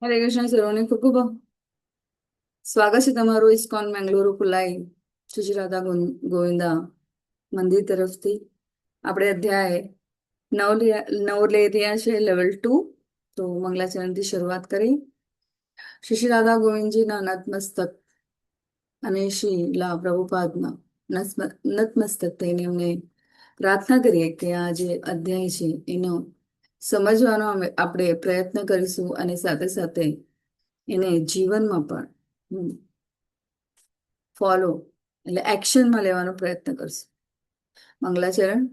હરે કૃષ્ણ સરોને ખૂબ ખૂબ સ્વાગત છે તમારું ઇસ્કોન મેંગલુરુ ખુલાઈ શ્રી શ્રી રાધા ગોવિંદા મંદિર તરફથી. આપણે અધ્યાય નવ લઈ રહ્યા છે, લેવલ 2. તો મંગલાચરણથી શરૂઆત કરી. શ્રી શ્રી રાધા ગોવિંદજીના નતમસ્તક અને શ્રી લા પ્રભુપાદના નતમસ્તક થઈને એમને પ્રાર્થના કરીએ કે આ જે અધ્યાય છે એનો સમજવાનો આપણે પ્રયત્ન કરીશું અને સાથે સાથે એને જીવનમાં પણ ફોલો એટલે એક્શનમાં લેવાનો પ્રયત્ન કરશું. મંગલાચરણ.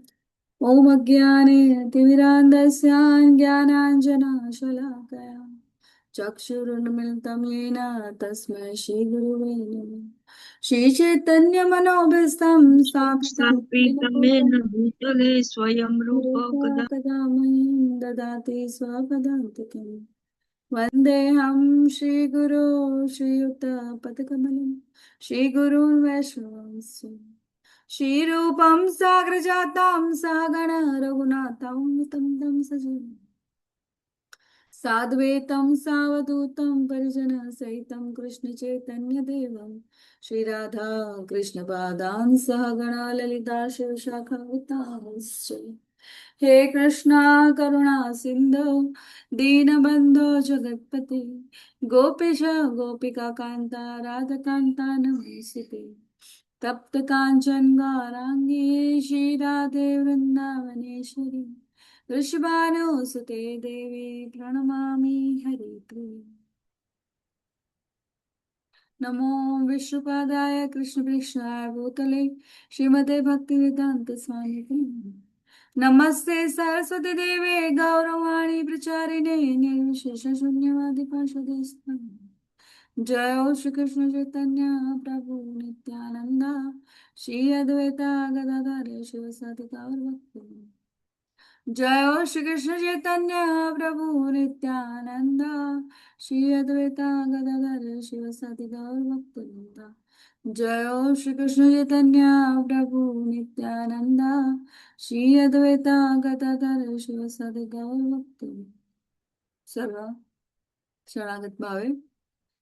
ઓમ અજ્ઞાને તિમિરાંધસ્યાન જ્ઞાનાંજના શલાકયા ચક્ષુરુન્મિલિતમ યેન તસ્મૈ શ્રી ગુરુવે નમઃ. શ્રી ચૈતન્ય મનોભીષ્ટં સ્થાપિतं येन स्थापितमेन भूतले भूतले स्वयं रूप कदा कदा मह्यं ददाति स्वपदान्तिकम्. वन्देऽहं श्रीगुरो श्रीयुतपदकमलं श्रीगुरुन् वैष्णवंश्च श्रीरूपं साग्रजातं सहगण रघुनाथं तं तं सजीवम् साद्वैतं सावधूतं परिजनसहितं कृष्णचैतन्यदेवं श्रीराधा कृष्णपादान् सहगणा ललिता शिवशाखावतांश्च. हे कृष्णा करुणा सिंधु दीनबंधो जगत्पते गोपीश गोपिका कांता राधकांता नमस्ते. तप्त कांचन गौरांगी श्री राधे वृंदावनेश्वरी वृषभानुसुते देवी प्रणमामि हरिप्रिये. नमो विष्णुपादाय कृष्णपृष्ठाय भूतले श्रीमते भक्तिवेदांत स्वामी नमस्ते सरस्वती देवे गौरवाणी प्रचारिणे निर्विशेष शून्यवादी पार्षदेस्तम. जय श्री कृष्ण चैतन्य प्रभु नित्यानंदा श्री अद्वैता गदाधर शिवसादि गौर भक्त. जय श्री कृष्ण चैतन्य प्रभु नित्यानंदा श्री अद्वैता गदाधर शिवसादि गौर भक्त. जय श्री कृष्ण चैतन्य प्रभु नित्यानंदा श्री अद्वैता गदाधर शिवसादि गौर भक्त. सर्व शरणागत भावे.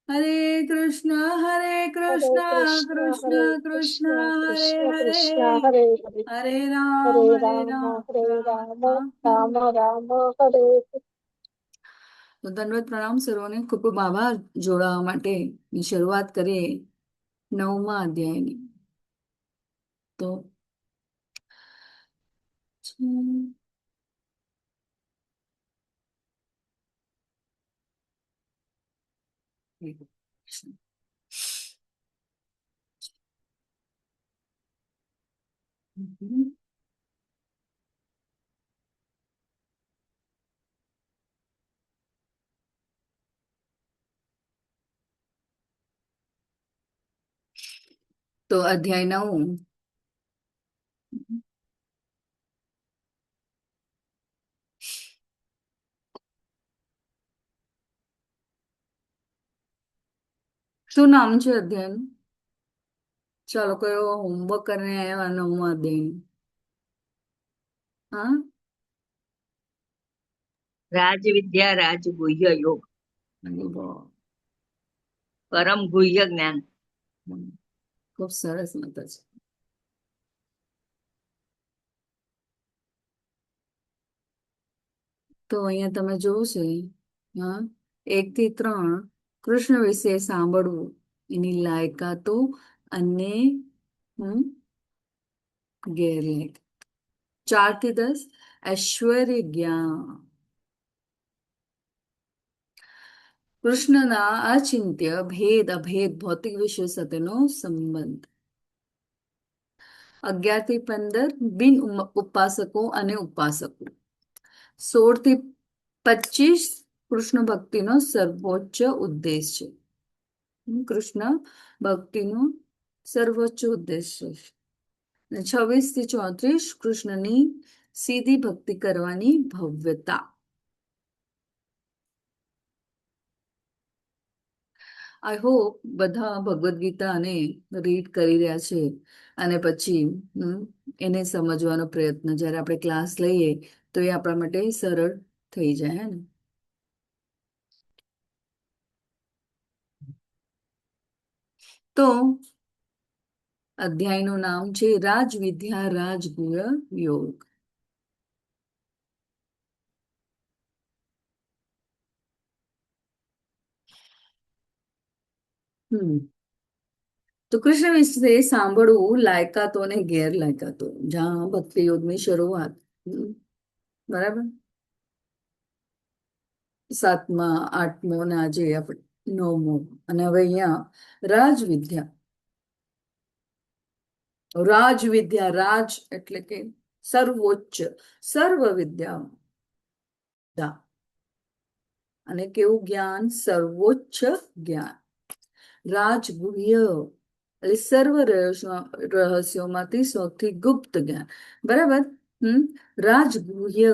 हरे कृष्ण हरे कृष्ण कृष्ण हरे कृष्ण कृष्ण हरे हरे हरे हरे हरे राम राम राम हरे. राम राम हरे हरे. તો દંડવત પ્રણામ સર્વને. ખૂબ ખૂબ આભાર જોડાવા માટે. ની શરૂઆત કરીએ 9મા અધ્યાયની. તો તો અધ્યાય 9. શું નામ છે અધ્યાયનું? ચાલો કયો હોમવર્ક કરીને આવ્યા 9મા અધ્યાયનું? હા, राजविद्या राजगुह्य योग વાહ. परम गुह्य ज्ञान. ખૂબ સરસ મત છે. તો અહીંયા તમે જોવું છે, હા, 1 થી 3 કૃષ્ણ વિશે સાંભળવું, એની લાયકાતો અને ગેરલાયક. 4 થી 10 ઐશ્વર્ય જ્ઞાન. કૃષ્ણના અચિંત્ય ભેદ અભેદ ભૌતિક વિષય સાથેનો સંબંધ. 11 થી 15 બિન ઉપાસકો અને ઉપાસકો. 16 થી 25 કૃષ્ણ ભક્તિનો સર્વોચ્ચ ઉદ્દેશ છે. કૃષ્ણ ભક્તિનો સર્વોચ્ચ ઉદ્દેશ છે. 26 થી 34 કૃષ્ણની સીધી ભક્તિ કરવાની ભવ્યતા. આઈ હોપ બધા ભગવદ્ ગીતાને રીડ કરી રહ્યા છે અને પછી એને સમજવાનો પ્રયત્ન જ્યારે આપણે ક્લાસ લઈએ તો એ આપણા માટે સરળ થઈ જાય, હે ને? તો અધ્યાયનું નામ છે રાજવિદ્યા રાજગુહ્ય યોગ. તો કૃષ્ણ વિશે સાંભળવું લાયકાતો અને ગેરલાયકાતો, જ્યાં ભક્તિ યોગની શરૂઆત. બરાબર. સાતમા આઠમો ને આજે આપણે નવમો, અને હવે અહીંયા રાજવિદ્યા. રાજવિદ્યા, રાજ એટલે કે સર્વોચ્ચ, સર્વ વિદ્યા. અને કેવું જ્ઞાન? સર્વોચ્ચ જ્ઞાન. રાજગુહ્ય એટલે સર્વ રહસ્યોમાંથી સૌથી ગુપ્ત જ્ઞાન. બરાબર. રાજગુહ્ય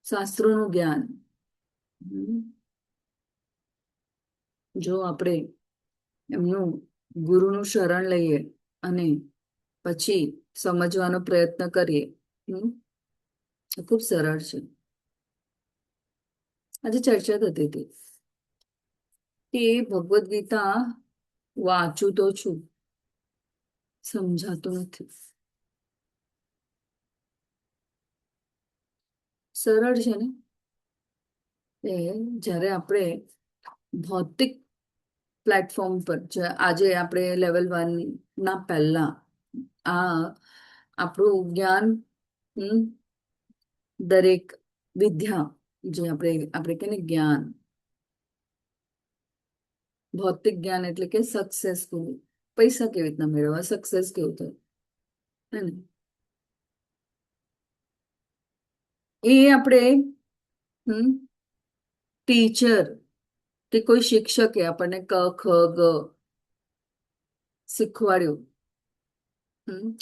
શાસ્ત્રોનું જ્ઞાન. જો આપણે એમનું ગુરુનું શરણ લઈએ અને પછી સમજવાનો પ્રયત્ન કરીએ, ખૂબ સરળ છે. આજે ચર્ચા થતી હતી કે ભગવદ્ ગીતા વાંચું તો છું, સમજાતું નથી. સરળ છે ને? જ્યારે આપણે ભૌતિક પ્લેટફોર્મ પર, આજે આપણે લેવલ 1 ના પહેલા આ આપણું જ્ઞાન, દરેક વિદ્યા, જે આપણે કહીએ ને જ્ઞાન, ભૌતિક જ્ઞાન એટલે કે સક્સેસફુલ, પૈસા કેવી રીતના મેળવવા, સક્સેસ કેવું થાય, હે ને? એ આપણે ટીચર કે કોઈ શિક્ષકે આપણને ક ખ ગ શીખવાડ્યું,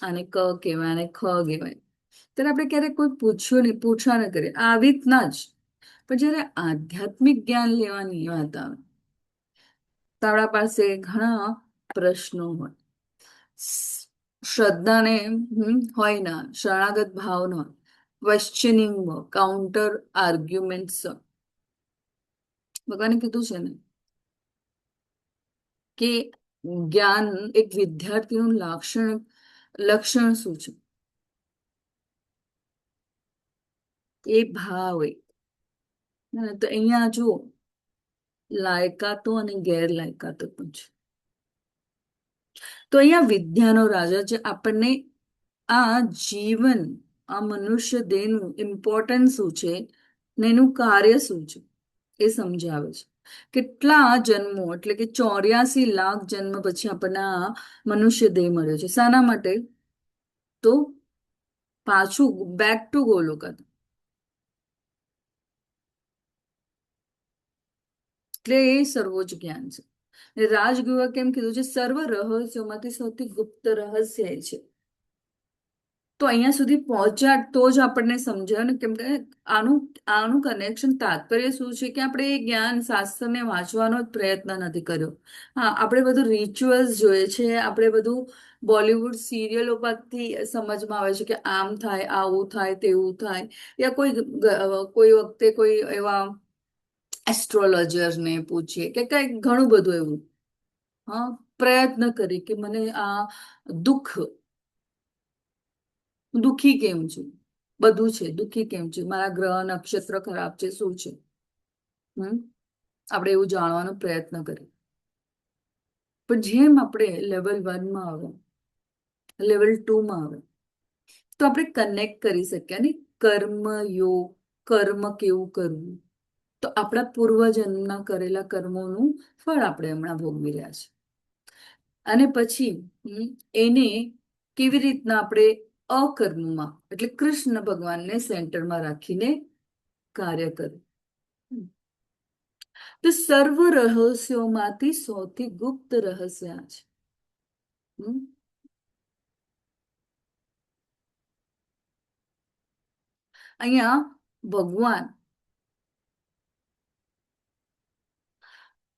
આને ક કહેવાય, આને ખ કહેવાય, ત્યારે આપણે ક્યારેક કોઈ પૂછવા ન કરીએ, આવી રીતના જ. પણ જ્યારે આધ્યાત્મિક જ્ઞાન લેવાની વાત આવે, તારા પાસે ઘણા પ્રશ્નો હોય, શ્રદ્ધાને હોય ના, શરણાગત ભાવ ન હોય, ક્વેશ્ચનિંગ, કાઉન્ટર આર્ગ્યુમેન્ટ્સ. ભગવાને કીધું છે ને કે જ્ઞાન એક વિદ્યાર્થીનું લક્ષણ શું છે? એ ભાવ. તો અહીંયા જુઓ, લાયકાતો અને ગેરલાયકાતો પણ છે. તો અહીંયા વિદ્યાનો રાજા છે. આપણને આ જીવન, આ મનુષ્ય દેહનું ઇમ્પોર્ટન્સ શું છે ને એનું કાર્ય શું છે એ સમજાવે છે. કેટલા જન્મો, એટલે કે 84 લાખ જન્મ પછી આપણને આ મનુષ્ય દેહ મળ્યો છે. શાના માટે? તો પાછું બેક ટુ ગોલોકા. એટલે એ સર્વોચ્ચ જ્ઞાન છે. રાજગુહ્ય કેમ કીધું છે? સર્વ રહસ્યોમાંથી સૌથી ગુપ્ત રહસ્ય છે. તો અહીંયા સુધી પહોંચ્યા તો જ આપણને સમજાય ને, કેમ કે આનું કનેક્શન, તાત્પર્ય શું છે કે આપણે એ જ્ઞાન શાસ્ત્રને વાંચવાનો જ પ્રયત્ન નથી કર્યો. હા, આપણે બધું રિચ્યુઅલ્સ જોઈએ છે, આપણે બધું બોલિવૂડ સિરિયલો પરથી સમજમાં આવે છે કે આમ થાય, આવું થાય, તેવું થાય, યા કોઈ વખતે કોઈ એવા એસ્ટ્રોલોજરને પૂછીએ કે કઈ ઘણું બધું એવું. હા, પ્રયત્ન કરી કે મને આ દુઃખી કેમ છું, બધું છે, દુઃખી કેમ છે, મારા ગ્રહ નક્ષત્ર ખરાબ છે, શું છે, આપણે એવું જાણવાનો પ્રયત્ન કરીએ. પણ જેમ આપણે લેવલ 1 માં આવે, લેવલ 2 માં આવે, તો આપણે કનેક્ટ કરી શકીએ ને કર્મયોગ, કર્મ કેવું કરવું. તો આપણા પૂર્વજન્મના કરેલા કર્મોનું ફળ આપણે હમણાં ભોગવી રહ્યા છે. અને પછી એને કેવી રીતના આપણે અકર્મમાં, એટલે કૃષ્ણ ભગવાનને સેન્ટરમાં રાખીને કાર્ય કરે. તો સર્વ રહસ્યોમાંથી સૌથી ગુપ્ત રહસ્ય છે. અહીંયા ભગવાન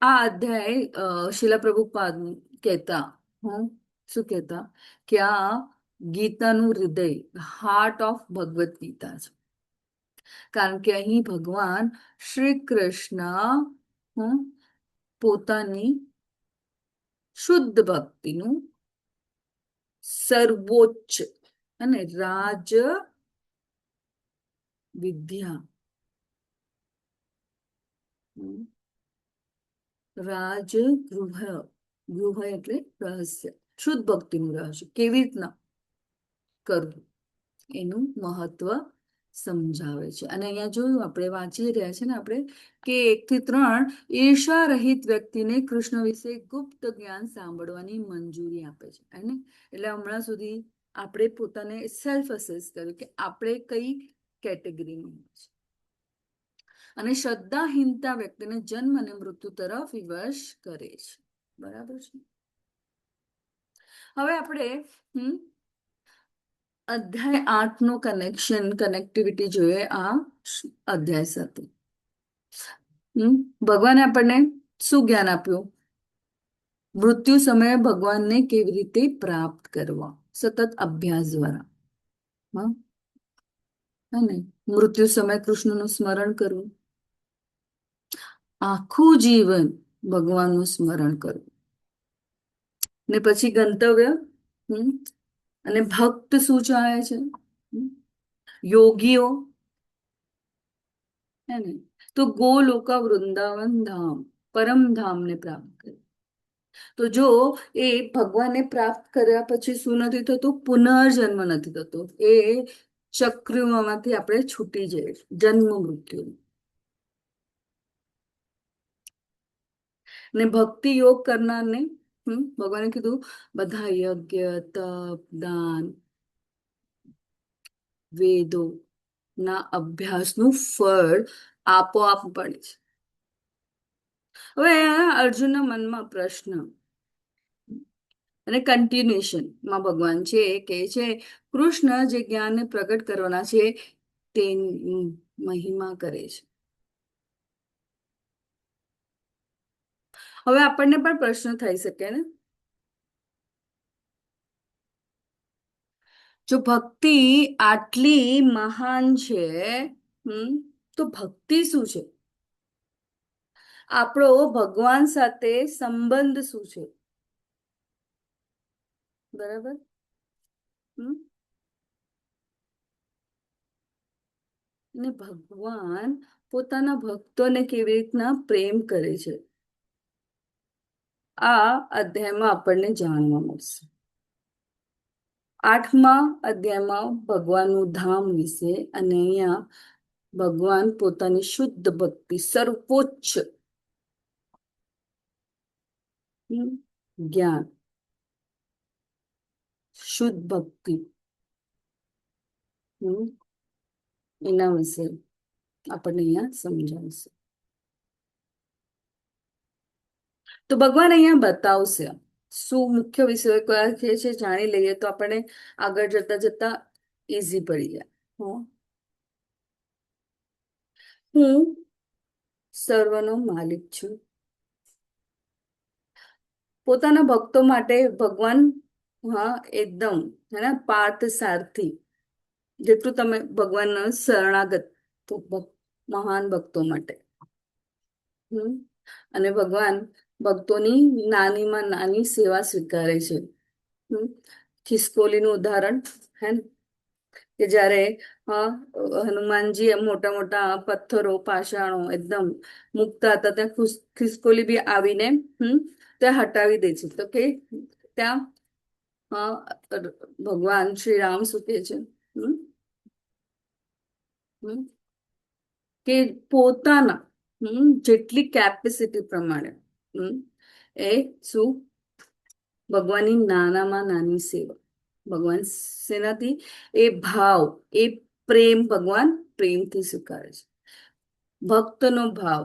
આ અધ્યાય શીલા પ્રભુપાદ કહેતા, શું કહેતા કે આ ગીતાનું હૃદય, હાર્ટ ઓફ ભગવદ્ ગીતા છે. કારણ કે અહીં ભગવાન શ્રી કૃષ્ણ પોતાની શુદ્ધ ભક્તિનું સર્વોચ્ચ અને રાજ વિદ્યા, રાજગૃહ, ગૃહ એટલે રહસ્ય, શુદ્ધ ભક્તિનું રહસ્ય કેવી રીતના કરવું એનું મહત્વ સમજાવે છે. અને અહીંયા જોયું આપણે વાંચી રહ્યા છે ને આપણે કે 1 થી 3 ઈર્ષા રહિત વ્યક્તિને કૃષ્ણ વિશે ગુપ્ત જ્ઞાન સાંભળવાની મંજૂરી આપે છે. અને એટલે હમણાં સુધી આપણે પોતાને સેલ્ફ અસેસ કર્યું કે આપણે કઈ કેટેગરીમાં છે. અને શ્રદ્ધાહીનતા વ્યક્તિને જન્મ અને મૃત્યુ તરફ વિવશ કરે છે. બરાબર છે. હવે આપણે અધ્યાય 8 નું કનેક્ટિવિટી જોઈએ આ અધ્યાય સાથે. ભગવાને આપણને શું જ્ઞાન આપ્યું? મૃત્યુ સમયે ભગવાનને કેવી રીતે પ્રાપ્ત કરવા, સતત અભ્યાસ દ્વારા. ને મૃત્યુ સમયે કૃષ્ણનું સ્મરણ કરવું, આખું જીવન ભગવાનનું સ્મરણ કરવું, ને પછી ગંતવ્ય. અને ભક્ત શું ચાહે છે? યોગીઓ હે ને તો ગોલોકા વૃંદાવન ધામ, પરમ ધામને પ્રાપ્ત કરે. તો જો એ ભગવાનને પ્રાપ્ત કર્યા પછી શું નથી થતું? પુનર્જન્મ નથી થતો. એ ચક્રમાંથી આપણે છૂટી જઈએ, જન્મ મૃત્યુ. ને ભક્તિ યોગ કરનારને ભગવાને કીધું બધા યજ્ઞ, તપ, દાન, વેદો ના અભ્યાસનું ફળ આપોઆપ પડે છે. હવે અર્જુનના મનમાં પ્રશ્ન અને કન્ટિન્યુએશનમાં ભગવાન છે કે છે કૃષ્ણ જે જ્ઞાનને પ્રગટ કરવાના છે તેની મહિમા કરે છે. હવે આપણને પણ પ્રશ્ન થઈ શકે ને, જો ભક્તિ આટલી મહાન છે તો ભક્તિ શું છે? આપણો ભગવાન સાથે સંબંધ શું છે? બરાબર. ને ભગવાન પોતાના ભક્તોને કેવી રીતના પ્રેમ કરે છે આ અધ્યાયમાં આપણને જાણવા મળશે. 8મા અધ્યાયમાં ભગવાનનું ધામ વિશે, અને અહીંયા ભગવાન પોતાની શુદ્ધ ભક્તિ, સર્વોચ્ચ જ્ઞાન, શુદ્ધ ભક્તિ એના વિશે આપણને અહીંયા સમજાવશે. તો ભગવાન અહીંયા બતાવશે શું મુખ્ય વિષયો કયા છે જાણી લઈએ તો આપણને આગળ જતા જતા ઈઝી પડી જાય. હું સર્વનો માલિક છું. પોતાના ભક્તો માટે ભગવાન એકદમ પાર્થ સારથી, જેટલું તમે ભગવાનના શરણાગત મહાન ભક્તો માટે. અને ભગવાન ભક્તોની નાનીમાં નાની સેવા સ્વીકારે છે. ખિસકોલીનું ઉદાહરણ હે કે જ્યારે હનુમાનજી મોટા મોટા પથ્થરો, પાષાણો એકદમ મૂકતા હતા ત્યાં ખિસકોલી બી આવીને ત્યાં હટાવી દે છે. તો કે ત્યાં ભગવાન શ્રી રામ શું કહે છે કે પોતાના જેટલી કેપેસિટી પ્રમાણે એ શું ભગવાનની નાનામાં નાની સેવા. ભગવાન શેનાથી? એ ભાવ, એ પ્રેમ ભગવાન પ્રેમથી સ્વીકારે છે. ભક્તનો ભાવ.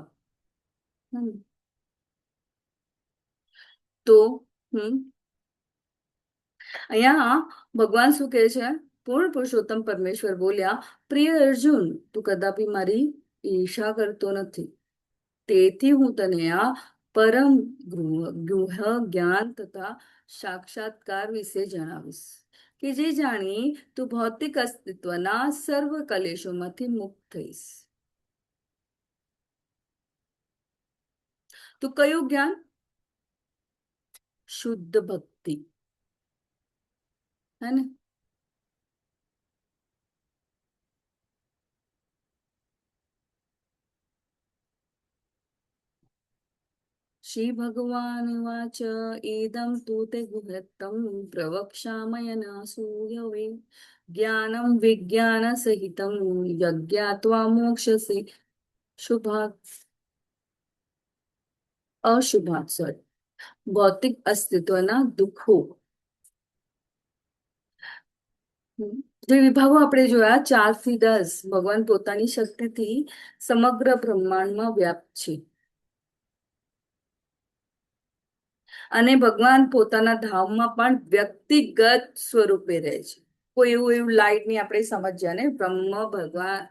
તો અહીંયા ભગવાન શું કહે છે? પૂર્ણ પુરુષોત્તમ પરમેશ્વર બોલ્યા, પ્રિય અર્જુન, તું કદાપી મારી ઈર્ષા કરતો નથી. તેથી હું તને આ પરમ ગુહ જ્ઞાન તથા સાક્ષાત્કાર વિશે જણાવીશ કે જે જાણી તું ભૌતિક અસ્તિત્વના સર્વ કલેશોમાંથી મુક્ત થઈશ. તો કયું જ્ઞાન? શુદ્ધ ભક્તિ, હે ને? શ્રી ભગવાન વાચ એદમ તુ તે ગુહ્યતમ પ્રવક્ષ્યામય સૂયવે જ્ઞાનમ વિજ્ઞાન સહિતમ યજ્ઞાત્વા મોક્ષસે શુભાત અશુભાત સોરી ભૌતિક અસ્તિત્વના દુઃખો. જે વિભાગો આપણે જોયા 4 થી 10, ભગવાન પોતાની શક્તિથી સમગ્ર બ્રહ્માંડમાં વ્યાપ્ત છે અને ભગવાન પોતાના ધામમાં પણ વ્યક્તિગત સ્વરૂપે રહે છે. કોઈ એવું લાઈટ ની આપણે સમજ્યા ને બ્રહ્મ ભગવાન,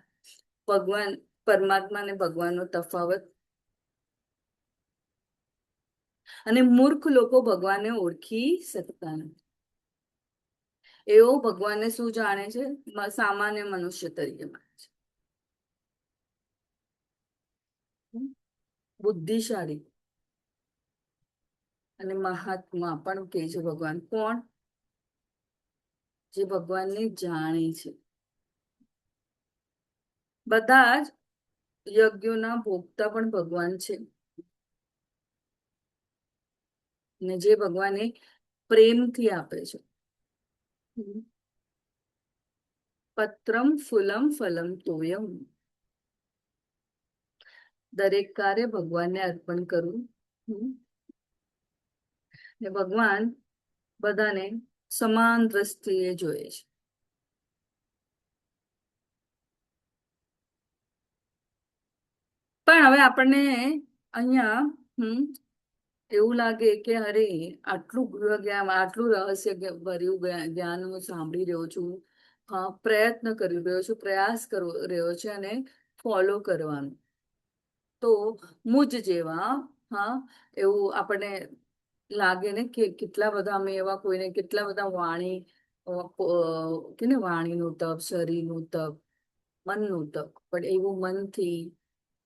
ભગવાન પરમાત્મા અને ભગવાનનો તફાવત. અને મૂર્ખ લોકો ભગવાનને ઓળખી શકતા નથી. એવો ભગવાનને શું જાણે છે? સામાન્ય મનુષ્ય તરીકે માને છે. બુદ્ધિશાળી અને મહાત્મા પણ કહે છે ભગવાન. કોણ? જે ભગવાનને જાણે છે. બધા જ યજ્ઞોના ભોગતા પણ ભગવાન છે, ને જે ભગવાને પ્રેમથી આપે છે. પત્રમ ફૂલમ ફલમ તોયમ, દરેક કાર્ય ભગવાનને અર્પણ કરવું. ને ભગવાન બધાને સમાન દ્રષ્ટિએ જોઈએ છે. પણ હવે આપણને અહીંયા એવું લાગે કે અરે આટલું ગૃહ જ્ઞાન, આટલું રહસ્ય ભર્યું જ્ઞાન હું સાંભળી રહ્યો છું, પ્રયત્ન કરી રહ્યો છું, પ્રયાસ કરી રહ્યો છે અને ફોલો કરવાનું, તો મુજ જેવા એવું આપણને લાગે ને કે કેટલા બધા અમે એવા કોઈને કેટલા બધા કે ને વાણીનું તપ, શરીરનું તપ, મનનું તપ, પણ એવું મનથી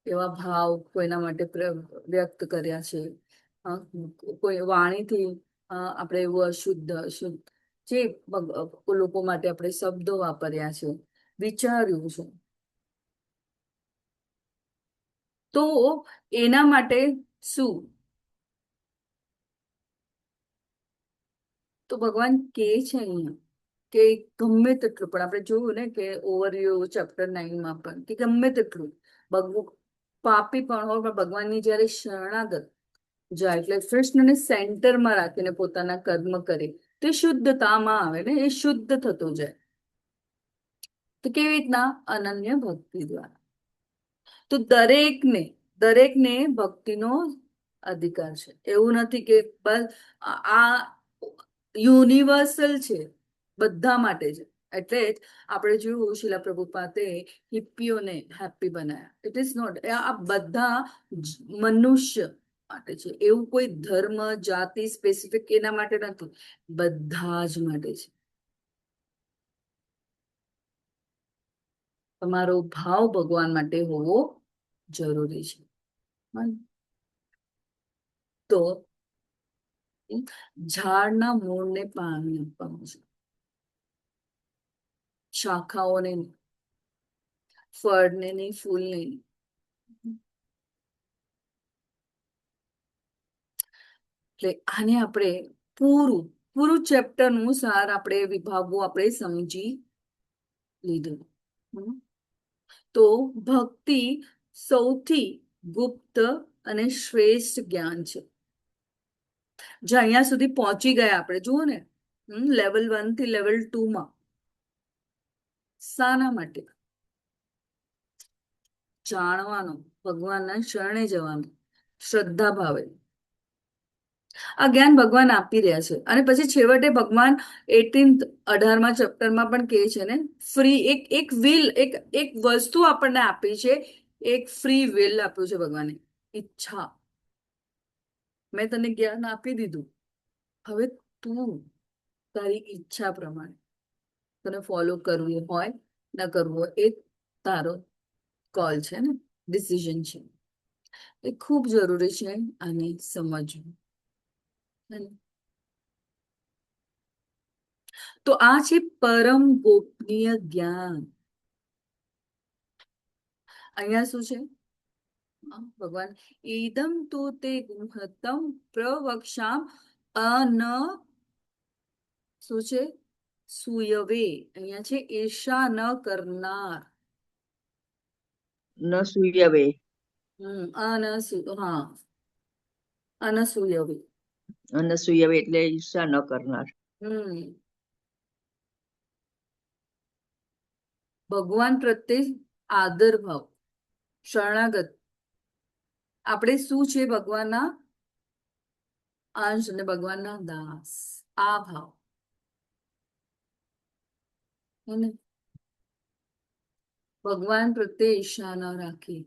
એવા ભાવ કોઈના માટે વ્યક્ત કર્યા છે. કોઈ વાણીથી આપણે એવું અશુદ્ધ જે લોકો માટે આપણે શબ્દો વાપર્યા છે, વિચાર્યું છે, તો એના માટે શું? તો ભગવાન કે છે અહીંયા કે ગમે તેટલું, પણ આપણે જોયું ને કે ઓવરવ્યુ ચેપ્ટર 9 પણ કે ગમે તેટલું પાપી પણ હોય, પણ ભગવાનની જયારે શરણાગત જાય એટલે કૃષ્ણને સેન્ટરમાં રાખીને પોતાના કર્મ કરે તો એ શુદ્ધતામાં આવે ને, એ શુદ્ધ થતો જાય. તો કેવી રીતના? અનન્ય ભક્તિ દ્વારા. તો દરેકને ભક્તિનો અધિકાર છે. એવું નથી કે બસ આ યુનિવર્સલ છે, બધા માટે છે. એટલે જ આપણે જોયું શીલા પ્રભુપાદે હિપ્પીઓને હેપી બનાવ્યા. ઇટ ઇઝ નોટ, આ બધા મનુષ્ય માટે છે. એવું કોઈ ધર્મ, જાતિ સ્પેસિફિક એના માટે નથી, બધા જ માટે છે. તમારો ભાવ ભગવાન માટે હોવો જરૂરી છે. તો ઝાડના મૂળને પાણી આપવાનું છે, શાખાઓને નહીં, ફળને નહીં, ફૂલને નહીં. એટલે આને આપણે પૂરું ચેપ્ટરનું સાર આપણે વિભાગો આપણે સમજી લીધું. તો ભક્તિ સૌથી ગુપ્ત અને શ્રેષ્ઠ જ્ઞાન છે. જો અહીંયા સુધી પહોંચી ગયા આપણે, જુઓ ને, લેવલ 1 થી લેવલ 2 શાના માટે? જાણવાનું, ભગવાનના શરણે જવાનું, શ્રદ્ધા ભાવે. આ જ્ઞાન ભગવાન આપી રહ્યા છે. અને પછી છેવટે ભગવાન 18માં ચેપ્ટરમાં પણ કહે છે ને, ફ્રી એક વિલ, એક વસ્તુ આપણને આપી છે, એક ફ્રી વિલ આપ્યું છે ભગવાને, ઈચ્છા. મેં તને જ્ઞાન આપી દીધું, હવે તું તારી ઈચ્છા પ્રમાણે તને ફોલો કરવું હોય ન કરવું હોય, એ તારો કોલ છે ને, ડિસિઝન છે. એ ખૂબ જરૂરી છે આને સમજવું. તો આ છે પરમ ગોપનીય જ્ઞાન. અહીંયા શું છે? ભગવાન ઈદમ તો તે ગુહતમ પ્રવક્ષામ અન શું છે? સુયવે. અહીંયા છે ઈર્ષા ન કરનાર. ન સૂયવે. હા, અનસુયવે. અનસૂયવે એટલે ઈર્ષા ન કરનાર. ભગવાન પ્રત્યે આદર ભાવ, શરણાગત. આપણે શું છે? ભગવાનના અંશ અને ભગવાનના દાસ. આ ભાવ હે ને? ભગવાન પ્રત્યે ઈર્ષા ન રાખી,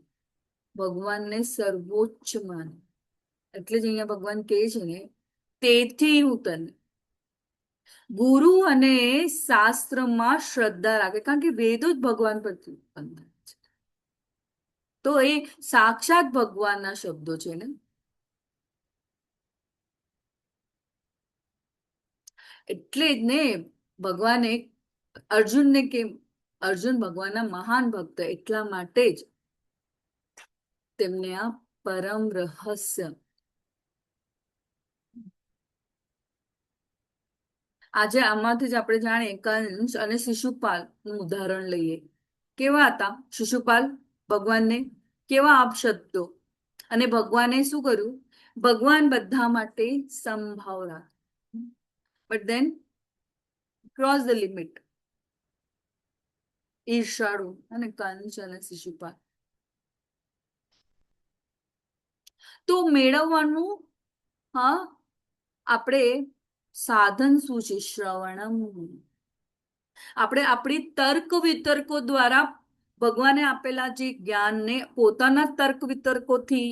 ભગવાનને સર્વોચ્ચ માને. એટલે જ અહીંયા ભગવાન કહે છે ને, તેથી હું તને ગુરુ અને શાસ્ત્રમાં શ્રદ્ધા રાખે, કારણ કે વેદો જ ભગવાન પરથી ઉત્પન્ન થાય છે. તો એ સાક્ષાત ભગવાનના શબ્દો છે ને. એટલે જ ને ભગવાને અર્જુનને કેમ, અર્જુન ભગવાનના મહાન ભક્ત, એટલા માટે જ તેમને આ પરમ રહસ્ય. આજે આમાંથી જ આપણે જાણીએ, કંસ અને શિશુપાલ નું ઉદાહરણ લઈએ. કેવા હતા શિશુપાલ? ભગવાનને કેવા અપશબ્દો, અને ભગવાને શું કર્યું? ભગવાન બધા માટે સમભાવ રાખે, but then cross the limit. ઈર્ષાળુ અને કંસ અને શિશુપાલ. તો મેળવવાનું, હા, આપણે સાધન શું છે? શ્રવણમ. આપણે આપણી તર્ક વિતર્કો દ્વારા ભગવાને આપેલા જે જ્ઞાનને પોતાના તર્ક વિતર્કોથી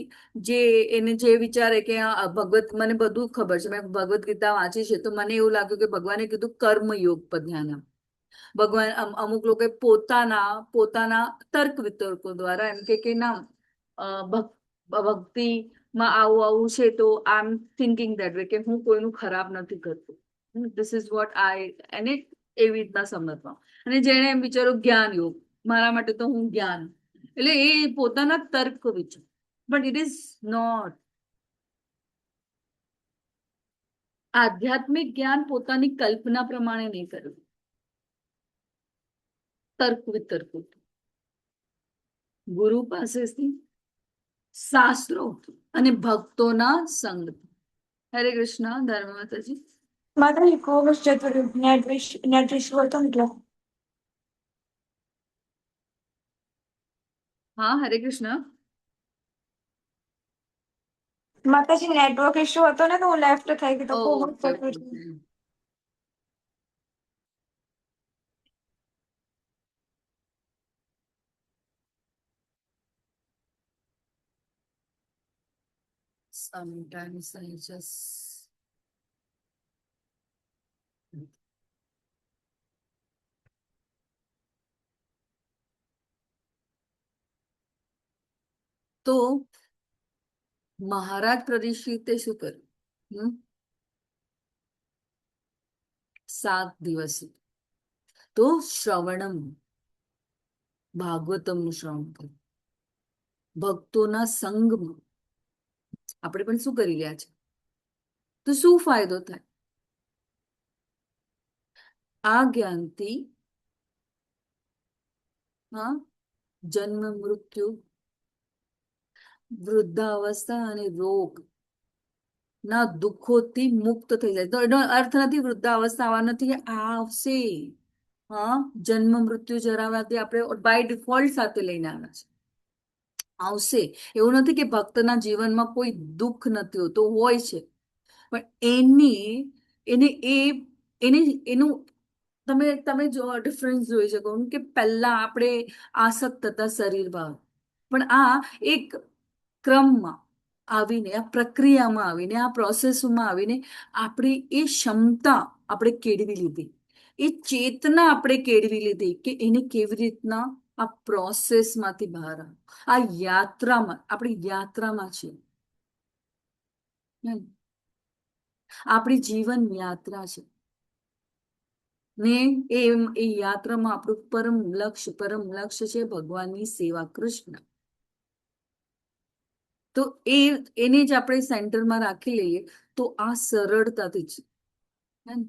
જે એને જે વિચારે કે ભગવત મને બધું ખબર છે, મેં ભગવદ્ ગીતા વાંચી છે, તો મને એવું લાગ્યું કે ભગવાને કીધું કર્મયોગ પર ધ્યાન આપ. ભગવાન અમુક લોકો પોતાના તર્ક વિતર્કો દ્વારા એમ કે ના, ભક્તિમાં આવું આવું છે, તો આઈ એમ થિંકિંગ દેટ વે, કે હું કોઈનું ખરાબ નથી કરતું. ધીસ ઇઝ વોટ આઈ, એને એવી રીતના સમજવા. અને જેને એમ વિચાર્યું જ્ઞાન યોગ, મારા માટે તો હું જ્ઞાન, એટલે એ પોતાના તર્ક વિચાર. But it is not. આધ્યાત્મિક જ્ઞાન પોતાની કલ્પના પ્રમાણે નહીં કરવું, તર્ક વિતર્કો, ગુરુ પાસેથી, શાસ્ત્રો અને ભક્તોના સંગ. હરે કૃષ્ણ. ધર્મ માતાજી. માતાજી કોવિડ જતું રહ્યું, નેટ ઇશ્યુ હતો ને એટલે. હા, હરે કૃષ્ણ. માતાજી નેટવર્ક ઇશ્યુ હતો ને, તો હું લેફ્ટ થઈ ગઈ, તો કોવિડ ઓકે, જતું ઓકે. રહ્યું. Sometimes I just તો મહારાજ પરીક્ષિતે શું કર્યું? 7 દિવસ તો શ્રવણમ, ભાગવતમનું શ્રવણ કર્યું. ભક્તોના સંગમાં આપણે પણ શું કરી રહ્યા છે? તો શું ફાયદો થાય? આ જ્ઞાનથી હા, જન્મ મૃત્યુ, વૃદ્ધાવસ્થા અને રોગ ના દુઃખોથી મુક્ત થઈ જાય. તો એનો અર્થ નથી વૃદ્ધાવસ્થા આવવા નથી, આવશે. હા, જન્મ મૃત્યુ જરાવાથી આપણે બાય ડિફોલ્ટ સાથે લઈને આવ્યા છે, આવશે. એવું નથી કે ભક્તના જીવનમાં કોઈ દુઃખ નથી હોતું, હોય છે, પણ એને એ એને એનું તમે જો ડિફરન્સ જોઈ શકો કે પહેલા આપણે આસક્ત હતા શરીરમાં, પણ આ એક ક્રમમાં આવીને, આ પ્રક્રિયામાં આવીને, આ પ્રોસેસમાં આવીને આપણી એ ક્ષમતા આપણે કેળવી લીધી, એ ચેતના આપણે કેળવી લીધી કે એને કેવી રીતના આ પ્રોસેસમાંથી બહાર આ યાત્રામાં, આપણી યાત્રામાં છે. આપણી જીવન યાત્રા છે. ને એ યાત્રામાં આપણું પરમ લક્ષ્ય છે ભગવાનની સેવા, કૃષ્ણ. તો એને જ આપણે સેન્ટરમાં રાખી લઈએ તો આ સરળતાથી જ, હે ને?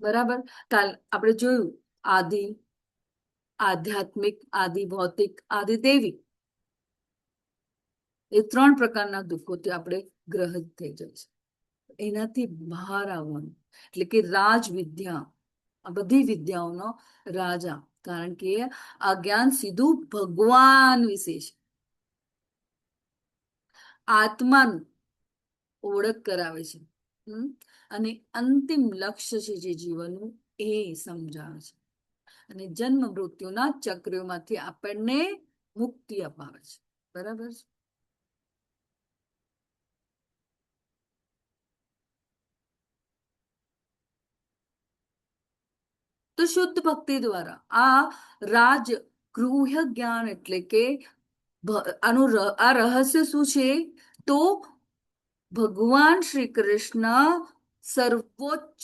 બરાબર. કાલ આપણે જોયું આદિ આધ્યાત્મિક, આદિ ભૌતિક, આદિ દૈવિક, એ 3 પ્રકારના દુઃખોથી આપણે ગ્રહિત થઈ જાય છે. એનાથી બહાર આવવાનું એટલે કે રાજવિદ્યા, આ બધી વિદ્યાઓનો રાજા, કારણ કે આ જ્ઞાન સીધું ભગવાન વિશે છે, આત્માનું ઓળખ કરાવે છે. અને અંતિમ લક્ષ્ય છે જે જીવનનું, એ સમજાવે છે. અને જન્મ મૃત્યુના ચક્રોમાંથી આપણને મુક્તિ અપાવે છે. બરાબર છે. તો શુદ્ધ ભક્તિ દ્વારા આ ગૃહ્ય જ્ઞાન એટલે કે આ રહસ્ય શું છે? તો ભગવાન શ્રી કૃષ્ણ સર્વોચ્ચ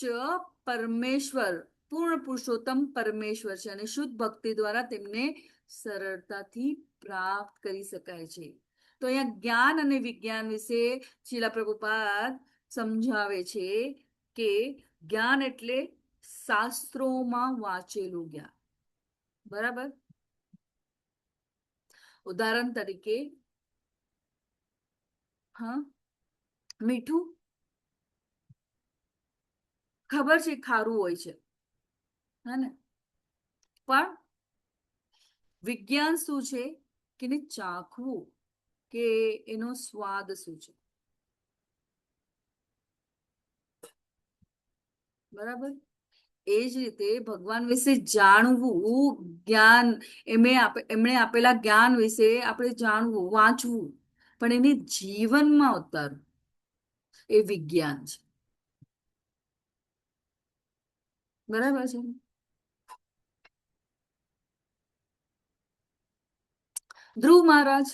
પરમેશ્વર, પૂર્ણ પુરુષોત્તમ પરમેશ્વર છે, અને શુદ્ધ ભક્તિ દ્વારા તેમને સરળતાથી પ્રાપ્ત કરી શકાય છે. તો અહીંયા જ્ઞાન અને વિજ્ઞાન વિશે શીલા પ્રભુપાદ સમજાવે છે કે જ્ઞાન એટલે શાસ્ત્રોમાં વાંચેલું જ્ઞાન. બરાબર. ઉદાહરણ તરીકે, હા, મીઠું ખબર છે ખારું હોય છે, હે ને? પણ વિજ્ઞાન શું છે કે એને ચાખવું, કે એનો સ્વાદ શું છે. બરાબર. એ જ રીતે ભગવાન વિશે જાણવું, જ્ઞાન, એમણે આપેલા જ્ઞાન વિશે આપણે જાણવું, વાંચવું, પણ એને જીવનમાં ઉતારવું, એ વિજ્ઞાન છે. બરાબર છે. ધ્રુવ મહારાજ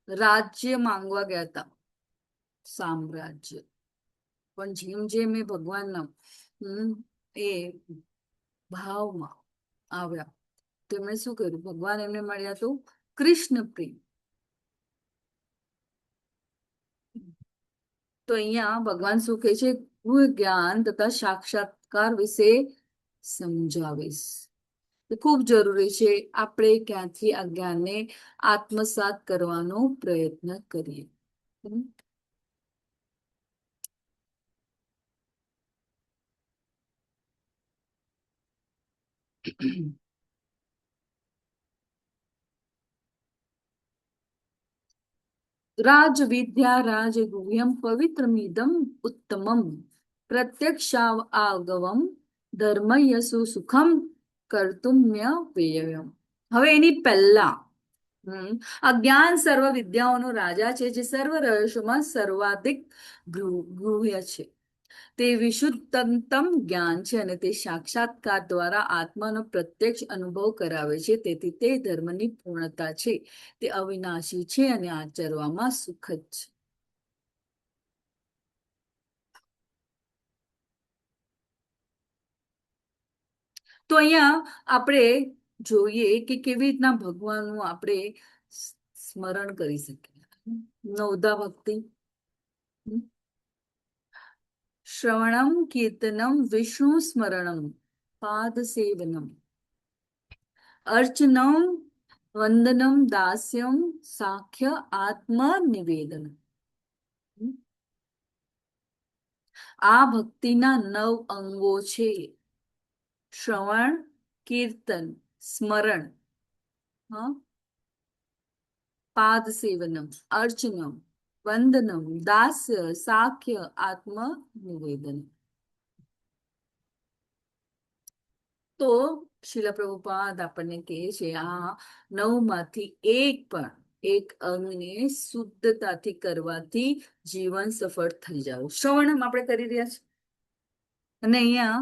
રાજ્ય માંગવા ગયા હતા, સામ્રાજ્ય. પણ જેમ જેમ એ ભગવાનના એ ભાવમાં આવ્યા, તેમણે શું કર્યું? ભગવાન એમને મળ્યા તો કૃષ્ણ પ્રેમ. તો અહીંયા ભગવાન શું કહે છે? હું જ્ઞાન તથા સાક્ષાત્કાર વિશે સમજાવીશ. ખૂબ જરૂરી છે આપણે ક્યાંથી આ જ્ઞાનને આત્મસાત કરવાનો પ્રયત્ન કરીએ. રાજવિદ્યા રાજગુહ્યમ પવિત્રમિદમ ઉત્તમમ પ્રત્યક્ષાવગમમ ધર્મયસુ સુખમ કર્તુમ્ય વ્યયમ. હવે એની પહેલા આ જ્ઞાન સર્વ વિદ્યાઓનો રાજા છે, જે સર્વ રહસ્યોમાં સર્વાધિક ગુહ્ય છે. તે વિશુદ્ધતમ જ્ઞાન છે, અને તે સાક્ષાત્કાર દ્વારા આત્માનો પ્રત્યક્ષ અનુભવ કરાવે છે. તેથી તે ધર્મની પૂર્ણતા છે, તે અવિનાશી છે અને આચરવામાં સુખદ છે. તો અહીંયા આપણે જોઈએ કે કેવી રીતના ભગવાનનું આપણે સ્મરણ કરી શકીએ. નવધા ભક્તિ, શ્રવણમ કીર્તનમ વિષ્ણુ સ્મરણમ પાદ સેવનમ અર્ચનમ વંદનમ દાસ્યમ સાખ્ય આત્મ નિવેદન. આ ભક્તિના 9 અંગો છે: શ્રવણ, કીર્તન, સ્મરણ, પાદ સેવનમ, અર્ચનમ, વંદનમ, દાસ્ય, સાખ્ય, આત્મ નિવેદન. તો શીલા પ્રભુપાદ આપણને કહે છે આ 9 માંથી એક અંગને શુદ્ધતાથી કરવાથી જીવન સફળ થઈ જાવ. શ્રવણમ આપણે કરી રહ્યા છીએ, અને અહીંયા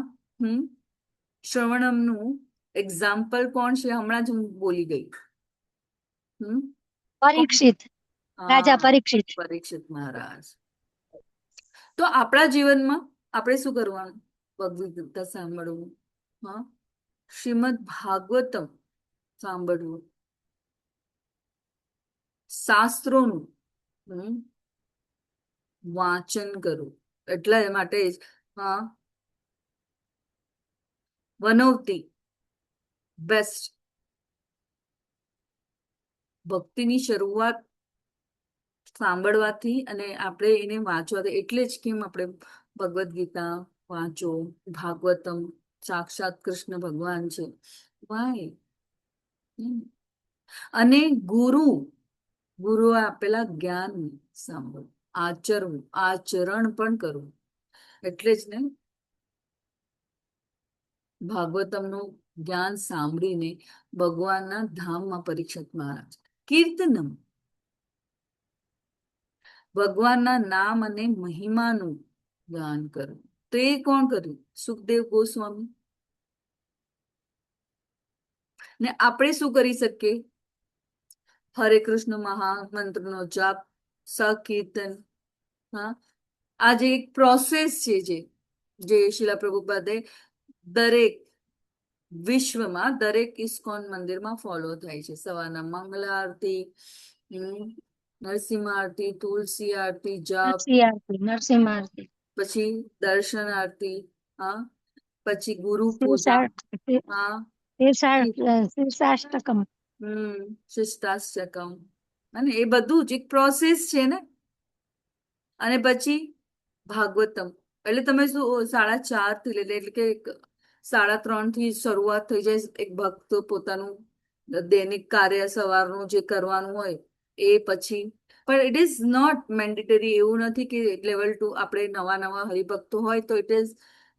શ્રવણમનું એક્ઝામ્પલ કોણ છે? હમણાં જ હું બોલી ગઈ. પરીક્ષિત, રાજા પરીક્ષિત. પરીક્ષિત મહારાજ. તો આપણા જીવનમાં આપણે શું કરવાનું? ભગવદ ગીતા સાંભળવું, હા, શ્રીમદ ભાગવતમ સાંભળવું, શાસ્ત્રોનું વાંચન કરવું. એટલા માટે જ હા, વન ઓફ ધી બેસ્ટ ભક્તિની શરૂઆત સાંભળવાથી અને આપણે એને વાંચવાથી, એટલે જ કેમ આપણે ભગવદ ગીતા વાંચો, ભાગવતમ સાક્ષાત કૃષ્ણ ભગવાન છે. વાય અને ગુરુ આપેલા જ્ઞાન સાંભળવું, આચરણ પણ કરવું. એટલે જ ને ભાગવતમનું જ્ઞાન સાંભળીને ભગવાનના ધામમાં પરીક્ષિત મહારાજ કીર્તનમ, ભગવાનના નામ અને મહિમાનું ગાન કરવું. તો એ કોણ કર્યું? સુખદેવ ગોસ્વામી. ને આપણે શું કરી શકીએ? હરે કૃષ્ણ મહામંત્રનો જાપ, સંકીર્તન. હા, આ જે એક પ્રોસેસ છે, જે શિલા પ્રભુપાદે દરેક વિશ્વમાં દરેક ઇસ્કોન મંદિરમાં ફોલો થાય છે. સવારના મંગલા આરતી, નરસિંહ આરતી, તુલસી આરતી, જાપ, નરસિંહ આરતી, પછી દર્શન આરતી, હા, પછી ગુરુ પૂજા, હા, શીર્ષાષ્ટકમ, શિષ્ટાષ્ટકમ. અને એ બધું જ એક પ્રોસેસ છે ને. અને પછી ભાગવતમ, એટલે તમે શું 4:30 થી એટલે કે 3:30 થી શરૂઆત થઈ જાય. એક ભક્ત પોતાનું દૈનિક કાર્ય સવારનું જે કરવાનું હોય એ પછી, પણ ઇટ ઇઝ નોટ મેન્ડેટરી. એવું નથી કે લેવલ 2 આપણે નવા હરિભક્તો હોય તો ઇટ ઇઝ,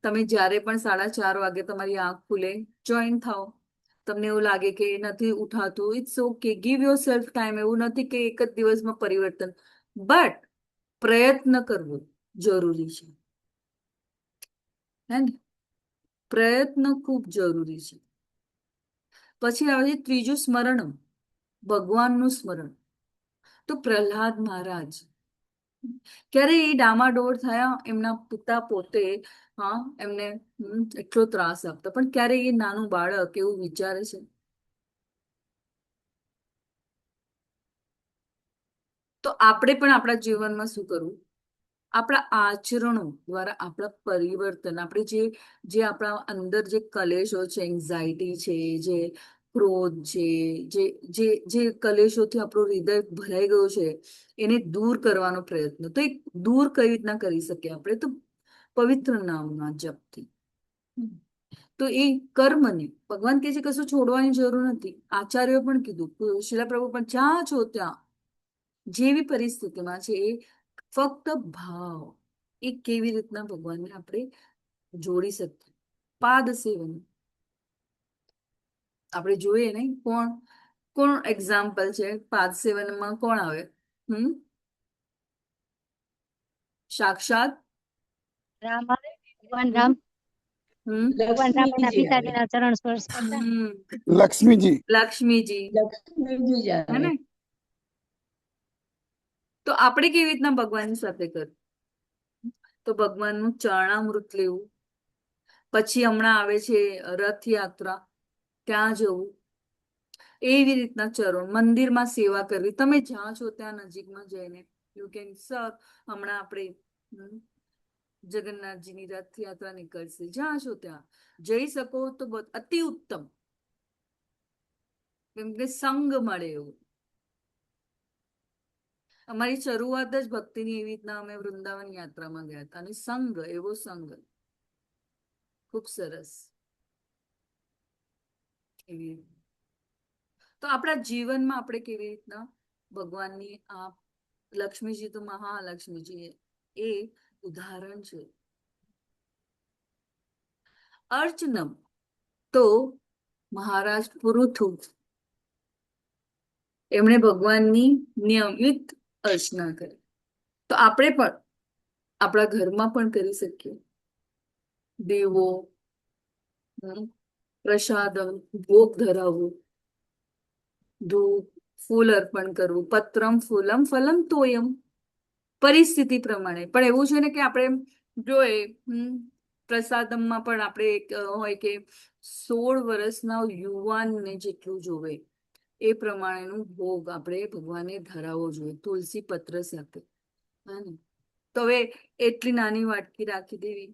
તમે જ્યારે પણ 4:30 વાગે તમારી આંખ ખુલે જોઈન થાઓ. તમને એવું લાગે કે નથી ઉઠાતું, it's okay, give yourself time. એવું નથી કે એક જ દિવસમાં પરિવર્તન, બટ પ્રયત્ન કરવો જરૂરી છે, હે ને? પ્રયત્ન ખૂબ જરૂરી છે. પછી આવે છે ત્રીજું સ્મરણ, ભગવાનનું સ્મરણ. તો પ્રહલાદ મહારાજ ક્યારે એ ડામાડોળ થયા, એમના પિતા પોતે, હા, એમને એટલો ત્રાસ આપતા, પણ ક્યારે એ નાનું બાળક એવું વિચારે છે? તો આપણે પણ આપણા જીવનમાં શું કરવું? આપણા આચરણો દ્વારા આપણા પરિવર્તન, આપણે જે આપણા અંદર જે કલેશો છે, એન્ઝાયટી છે, જે ક્રોધ છે, જે કલેશોથી આપણું હૃદય ભરાઈ ગયું છે, એને દૂર કરવાનો પ્રયત્ન. તો એ દૂર કઈ રીતના કરી શકીએ આપણે? તો પવિત્ર નામના જપથી. તો એ કર્મને ભગવાન કહે છે કશું છોડવાની જરૂર નથી. આચાર્યો પણ કીધું, શિલા પ્રભુ પણ, જ્યાં છો ત્યાં જેવી પરિસ્થિતિમાં છે, એ ફક્ત ભાવ, એ કેવી રીતના ભગવાનને આપણે જોડી શકીએ. પાદ સેવન આપણે જોઈએ ને, કોણ કોણ એક્ઝામ્પલ છે પાદ સેવનમાં? કોણ આવે? સાક્ષાત રામ આવે, ભગવાન રામ, ભગવાન રામ એના લક્ષ્મીજી આવે. પિતાજીના ચરણ સ્પર્શ કરતા. લક્ષ્મીજી. લક્ષ્મીજી, લક્ષ્મીજી જ હે આવે. ને? તો આપણે કેવી રીતના ભગવાનની સાથે કરવું? તો ભગવાનનું ચરણામૃત લેવું. પછી હમણાં આવે છે રથયાત્રા, ત્યાં જવું. એવી રીતના ચરણ, મંદિરમાં સેવા કરવી. તમે જ્યાં છો ત્યાં નજીકમાં જઈને યુ કેન સર્વ. હમણાં આપણે જગન્નાથજીની રથયાત્રા નીકળશે, જ્યાં છો ત્યાં જઈ શકો તો અતિ ઉત્તમ, કેમ કે સંગ મળે એવું. અમારી શરૂઆત જ ભક્તિની એવી રીતના, અમે વૃંદાવન યાત્રામાં ગયા હતા, અને સંગ, એવો સંગ ખૂબ સરસ. એવી તો આપણા જીવનમાં આપણે કેવી રીતના ભગવાનની આ લક્ષ્મીજી, તો મહાલક્ષ્મીજી એ ઉદાહરણ છે. અર્ચનમ તો મહારાજ પુરુથુ, એમણે ભગવાનની નિયમિત અર્ચના કરી. તો આપણે પણ આપણા ઘરમાં પણ કરી શકીએ. દેવો, પ્રસાદમ, ભોગ ધરાવવું, ધૂપ, ફૂલ અર્પણ કરવું. પત્રમ ફૂલમ ફલમ તોયમ, પરિસ્થિતિ પ્રમાણે. પણ એવું છે ને કે આપણે જોઈએ પ્રસાદમમાં પણ આપણે એક હોય કે 16 વર્ષના યુવાનને જેટલું જોવે એ પ્રમાણેનું ભોગ આપણે ભગવાનને ધરાવવો જોઈએ તુલસી પત્ર સાથે. હા ને, તો હવે એટલી નાની વાટકી રાખી દેવી.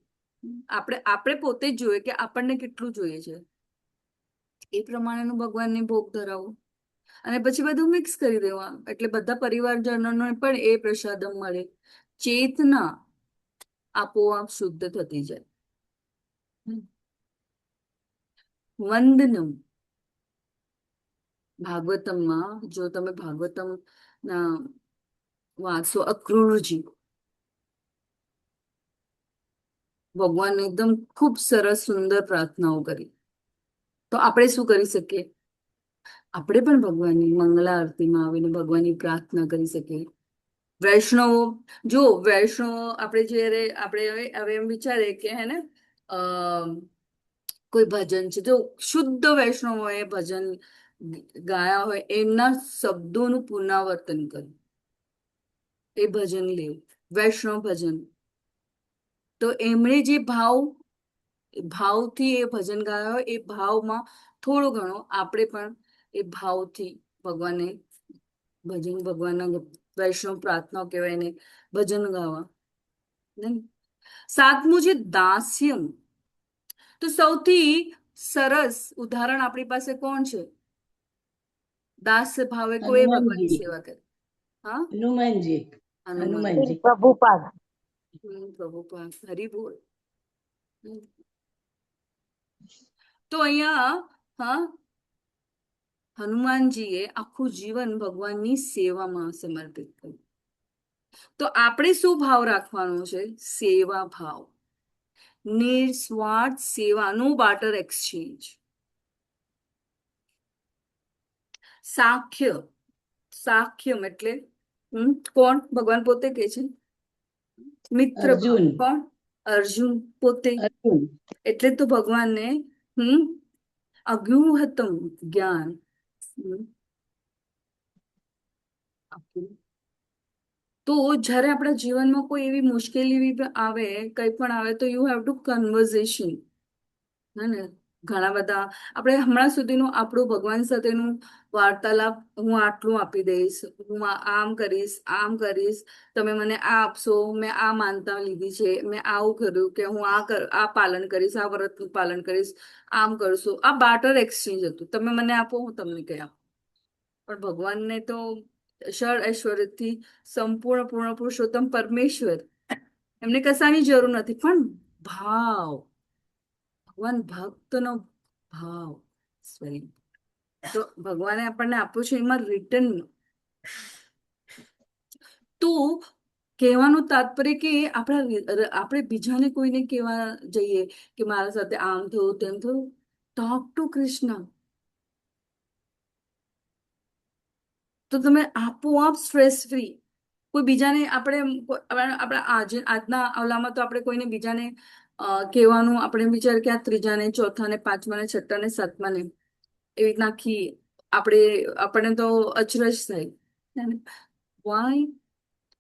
આપણે પોતે જ જોઈએ કે આપણને કેટલું જોઈએ છે એ પ્રમાણેનું ભગવાનને ભોગ ધરાવવું અને પછી બધું મિક્સ કરી દેવા એટલે બધા પરિવારજનોને પણ એ પ્રસાદમ મળે. ચેતના આપોઆપ શુદ્ધ થતી જાય. વંદનમ ભાગવતમમાં જો તમે ભાગવતમ ના વાંચો અક્રૂરજી ભગવાન એકદમ ખૂબ સરસ સુંદર પ્રાર્થનાઓ કરી. તો આપણે શું કરી શકીએ? આપણે પણ ભગવાનની મંગલા આરતીમાં આવીને ભગવાનની પ્રાર્થના કરી શકીએ. વૈષ્ણવો જો વૈષ્ણવો આપણે જયારે આપણે હવે એમ વિચારે કે હે ને કોઈ ભજન છે જો શુદ્ધ વૈષ્ણવોએ ભજન ગાયા હોય એમના શબ્દોનું પુનરાવર્તન કર્યું એ ભજન લેવું વૈષ્ણવ ભજન. તો એમણે જે ભાવથી એ ભજન ગાયા હોય એ ભાવમાં થોડો ઘણો આપણે પણ એ ભાવથી ભગવાનને ભજન ભગવાનના વૈષ્ણવ પ્રાર્થના કહેવાય એને ભજન ગાવા. સાતમું છે દાસ્યમ. તો સૌથી સરસ ઉદાહરણ આપણી પાસે કોણ છે? દાસ ભાવે કોઈ ભગવાનની હનુમાનજી. સેવા કરે. હા, હનુમાનજી. હનુમાન હનુમાનજી. પ્રભુપાદ. પ્રભુપાદ હરી બોલ. તો અહીંયા હા હનુમાનજીએ આખું જીવન ભગવાનની સેવામાં સમર્પિત કર્યું. તો આપણે શું ભાવ રાખવાનો છે? સેવા ભાવ, નિસ્વાર્થ સેવા, નો બાર્ટર એક્સચેન્જ. સાખ્યમ એટલે કોણ? ભગવાન પોતે કે છે મિત્ર ભાવ. અર્જુન. કોણ? અર્જુન પોતે. અર્જુન. એટલે તો ભગવાનને અગ્યુહતમ જ્ઞાન આપ્યું. તો જ્યારે આપણા જીવનમાં કોઈ એવી મુશ્કેલી આવે કંઈ પણ આવે તો યુ હેવ ટુ કન્વર્ઝેશન. હે ને, ઘણા બધા આપણે હમણાં સુધીનું આપણું ભગવાન સાથેનું વાર્તાલાપ હું આટલું આપી દઈશ, હું આમ કરીશ, તમે મને આ આપશો, મેં આ માનતા લીધી છે, મેં આવું કર્યું કે હું આ પાલન કરીશ, આ વ્રતનું પાલન કરીશ, આમ કરશું. આ બાર્ટર એક્સચેન્જ હતું. તમે મને આપો, હું તમને કંઈ આપું. પણ ભગવાનને તો ષડ ઐશ્વર્યથી સંપૂર્ણ પૂર્ણ પુરુષોત્તમ પરમેશ્વર એમને કશાની જરૂર નથી. પણ ભાવ, ભગવાન ભક્તનો ભાવ તો ભગવાને આપણને આપ્યું છે એમાં રિટર્ન. તો કહેવાનું તાત્પર્ય કે આપણે બીજાને કોઈને કહેવા જઈએ કે મારા સાથે આમ થયું તેમ થયું, ટોક ટુ કૃષ્ણ. તો તમે આપોઆપ સ્ટ્રેસ ફ્રી. કોઈ બીજાને આપણા આજના ઓલામાં તો આપણે કોઈને બીજાને કહેવાનું આપણે વિચાર કે આ ત્રીજાને, ચોથાને, પાંચમાને, છઠ્ઠાને, સાતમાને એવી રીતના આપણને તો અચરજ થાય. Why